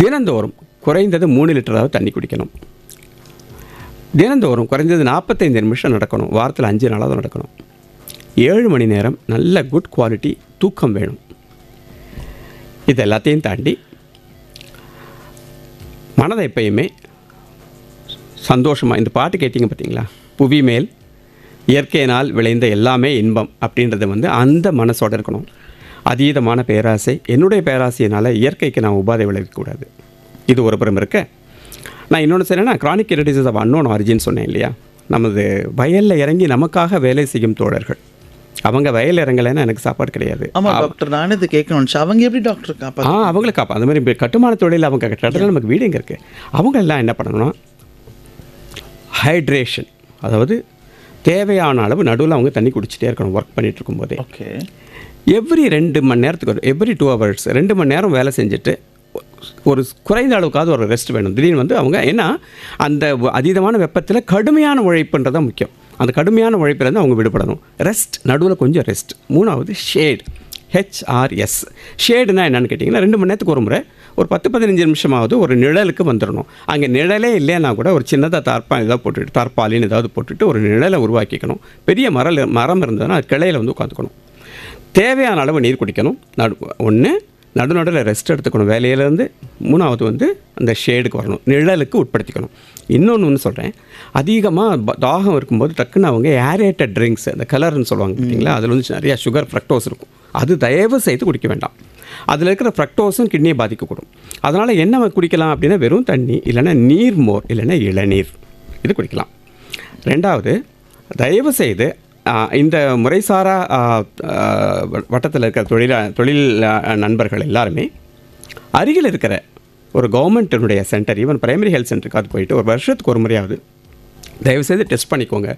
தினந்தோறும் குறைந்தது 3 லிட்டராவது தண்ணி குடிக்கணும். தினந்தோறும் குறைந்தது 45 நிமிஷம் நடக்கணும். வாரத்தில் 5 நாளாவது நடக்கணும். 7 மணி நேரம் நல்ல குட் குவாலிட்டி தூக்கம் வேணும். இது எல்லாத்தையும் தாண்டி மனதை எப்பயுமே சந்தோஷமாக, இந்த பாட்டு கேட்டிங்க பார்த்தீங்களா, புவி மேல் இயற்கையினால் விளைந்த எல்லாமே இன்பம் அப்படின்றது வந்து அந்த மனசோடு இருக்கணும். அதீதமான பேராசை, என்னுடைய பேராசையினால் இயற்கைக்கு நான் உபாதை விளைவிக்கக்கூடாது. இது ஒரு புறம் இருக்க, நான் இன்னொன்று சொன்னேன்னா கிரானிக் கிரிட்டிசிஸ் ஆஃப் அன்னோன் ஆரிஜின் சொன்னேன் இல்லையா. நமது வயலில் இறங்கி நமக்காக வேலை செய்யும் தோழர்கள், அவங்க வயல் இறங்கலைன்னா எனக்கு சாப்பாடு கிடையாது. ஆமாம் டாக்டர், நானே இது கேட்கணும். அவங்க எப்படி டாக்டர் காப்பா? அவங்களை காப்பா. அந்த மாதிரி கட்டுமான தொழில் அவங்க கட்டுறதுல நமக்கு வீடு எங்கே இருக்குது. அவங்க எல்லாம் என்ன பண்ணணும்னா ஹைட்ரேஷன், அதாவது தேவையான அளவு நடுவில் அவங்க தண்ணி குடிச்சிட்டே இருக்கணும் ஒர்க் பண்ணிகிட்டு இருக்கும்போதே. ஓகே. எவ்ரி 2 மணி நேரத்துக்கு, எவ்ரி 2 ஹவர்ஸ் 2 மணி நேரம் வேலை செஞ்சுட்டு ஒரு குறைந்த அளவுக்காவது ஒரு ரெஸ்ட் வேணும். திடீர்னு வந்து அவங்க ஏன்னா அந்த அதீதமான வெப்பத்தில் கடுமையான உழைப்புன்றது தான் முக்கியம். அந்த கடுமையான உழைப்பிலேருந்து அவங்க விடுபடணும். ரெஸ்ட், நடுவில் கொஞ்சம் ரெஸ்ட். 3வது ஷேட், HRS. ஷேடுனா என்னென்னு கேட்டிங்கன்னா 2 மணி நேரத்துக்கு ஒரு முறை ஒரு 10-15 நிமிஷமாவது ஒரு நிழலுக்கு வந்துடணும். அங்கே நிழலே இல்லைன்னா கூட ஒரு சின்னதாக தார்பாலின்னு ஏதாவது போட்டுட்டு ஒரு நிழலை உருவாக்கிக்கணும். பெரிய மரம் இருந்ததுன்னா அது கிளையில் வந்து உட்காந்துக்கணும். தேவையான அளவு நீர் குடிக்கணும். நடுநடுவில் ரெஸ்ட் எடுத்துக்கணும் வேலையிலேருந்து. 3வது வந்து அந்த ஷேடுக்கு வரணும், நிழலுக்கு உட்படுத்திக்கணும். இன்னொன்று சொல்கிறேன், அதிகமாக தாகம் இருக்கும்போது டக்குன்னு அவங்க ஏரேட்டட் ட்ரிங்க்ஸ், அந்த கலர்னு சொல்லுவாங்க பார்த்தீங்களா, அதில் வந்து நிறையா சுகர் ஃப்ரக்டோஸ் இருக்கும். அது தயவு செய்து குடிக்க வேண்டாம். அதில் இருக்கிற ஃப்ரக்டோஸும் கிட்னியை பாதிக்கக்கூடும். அதனால் என்ன குடிக்கலாம் அப்படின்னா வெறும் தண்ணி, இல்லைன்னா நீர்மோர், இல்லைன்னா இளநீர், இது குடிக்கலாம். 2வது, தயவு செய்து இந்த முறைசாரா வட்டத்தில் இருக்கிற தொழில் நண்பர்கள் எல்லாருமே அருகில் இருக்கிற ஒரு கவர்மெண்ட்டினுடைய சென்டர், ஈவன் பிரைமரி ஹெல்த் சென்டருக்கு அது போயிட்டு ஒரு வருஷத்துக்கு ஒரு முறையாவது தயவுசெய்து டெஸ்ட் பண்ணிக்கோங்க,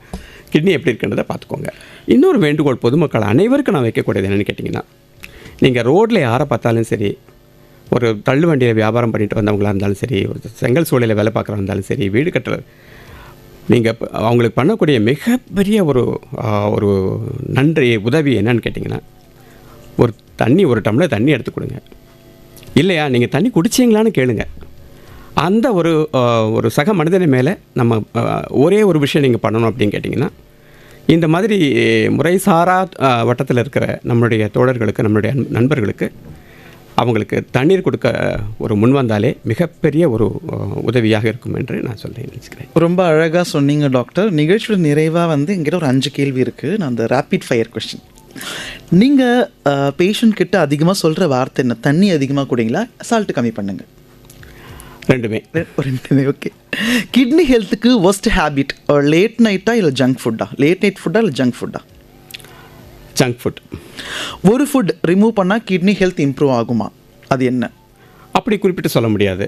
கிட்னி எப்படி இருக்குன்றதை பார்த்துக்கோங்க. இன்னொரு வேண்டுகோள் பொதுமக்கள் அனைவருக்கும் நான் வைக்கக்கூடியது என்னென்னு கேட்டிங்கன்னா, நீங்கள் ரோட்டில் யாரை பார்த்தாலும் சரி, ஒரு தள்ளு வண்டியில் வியாபாரம் பண்ணிட்டு வந்தவங்களாக இருந்தாலும் சரி, ஒரு செங்கல் சூளையில் வேலை பார்க்குறவங்க இருந்தாலும் சரி, வீடு கட்டுறது, நீங்கள் அவங்களுக்கு பண்ணக்கூடிய மிகப்பெரிய ஒரு நன்றி உதவி என்னன்னு கேட்டிங்கன்னா, ஒரு டம்ளர் தண்ணி எடுத்து கொடுங்க. இல்லையா, நீங்கள் தண்ணி குடிச்சிங்களான்னு கேளுங்க. அந்த ஒரு சக மனிதனை மேலே நம்ம ஒரே ஒரு விஷயம் நீங்கள் பண்ணணும் அப்படின்னு கேட்டிங்கன்னா, இந்த மாதிரி முறைசாரா வட்டத்தில் இருக்கிற நம்மளுடைய தோழர்களுக்கு, நம்மளுடைய நண்பர்களுக்கு அவங்களுக்கு தண்ணீர் கொடுக்க ஒரு முன் வந்தாலே மிகப்பெரிய ஒரு உதவியாக இருக்கும் என்று நான் நினைக்கிறேன். ரொம்ப அழகாக சொன்னீங்க டாக்டர். நிகழ்ச்சியோட நிறைவாக வந்து எங்கிட்ட ஒரு 5 கேள்வி இருக்குது. நான் அந்த ரேப்பிட் ஃபயர் கொஸ்டின். நீங்கள் பேஷண்ட் கிட்ட அதிகமாக சொல்கிற வார்த்தை என்ன? தண்ணி அதிகமாக குடிங்களா, சால்ட்டு கம்மி பண்ணுங்க? ரெண்டுமே. ஓகே. கிட்னி ஹெல்த்துக்கு ஒஸ்ட் ஹேபிட் லேட் நைட்டா இல்லை ஜங்க் ஃபுட்டா? லேட் நைட் ஃபுட்டா இல்லை ஜங்க் ஃபுட்டா? Junk food. ஒரு ஃபுட் ரிமூவ் பண்ணால் கிட்னி ஹெல்த் இம்ப்ரூவ் ஆகுமா? அது என்ன? அப்படி குறிப்பிட்டு சொல்ல முடியாது.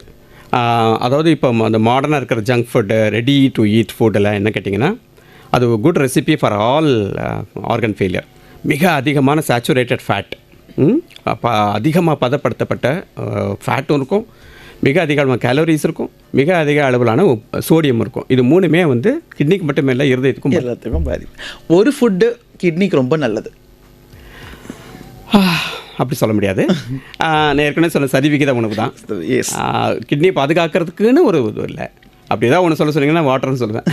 அதாவது இப்போ அந்த மாடர்னாக இருக்கிற junk food, ready to eat ஃபுட்டெல்லாம் என்ன கேட்டிங்கன்னா, அது good recipe for all organ failure. மிக அதிகமான சேச்சுரேட்டட் ஃபேட், அதிகமாக பதப்படுத்தப்பட்ட ஃபேட்டும் இருக்கும், மிக அதிக அளவு கேலரிஸ் இருக்கும், மிக அதிக அளவிலான சோடியம் இருக்கும். இது மூணுமே வந்து கிட்னிக்கு மட்டுமே இல்லை, இருதயத்துக்கும் எல்லாத்துக்கும் பாதிக்கும். ஒரு ஃபுட்டு கிட்னிக்கு ரொம்ப நல்லது அப்படி சொல்ல முடியாது. ஏற்கனவே சொல்ல சரிவிகித உணவு தான் கிட்னியை பாதுகாக்கிறதுக்குன்னு ஒரு இது இல்லை. அப்படி தான் ஒன்று சொல்ல சொன்னீங்கன்னா வாட்டர்னு சொல்லுவேன்.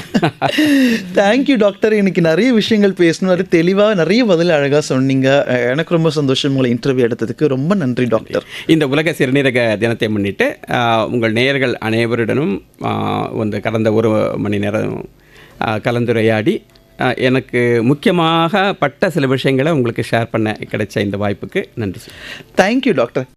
Thank you doctor. இன்னைக்கு நிறைய விஷயங்கள் பேசணும், தெளிவாக நிறைய பதில் அழகாக சொன்னீங்க. எனக்கு ரொம்ப சந்தோஷம் உங்களை இன்டர்வியூ எடுத்ததுக்கு. ரொம்ப நன்றி டாக்டர். இந்த உலக சிறுநீரக தினத்தை முன்னிட்டு உங்கள் நேயர்கள் அனைவருடனும் கடந்த 1 மணி நேரம் கலந்துரையாடி எனக்கு முக்கியமாக பட்ட சில விஷயங்களை உங்களுக்கு ஷேர் பண்ண கிடைச்ச இந்த வாய்ப்புக்கு நன்றி. Thank you doctor.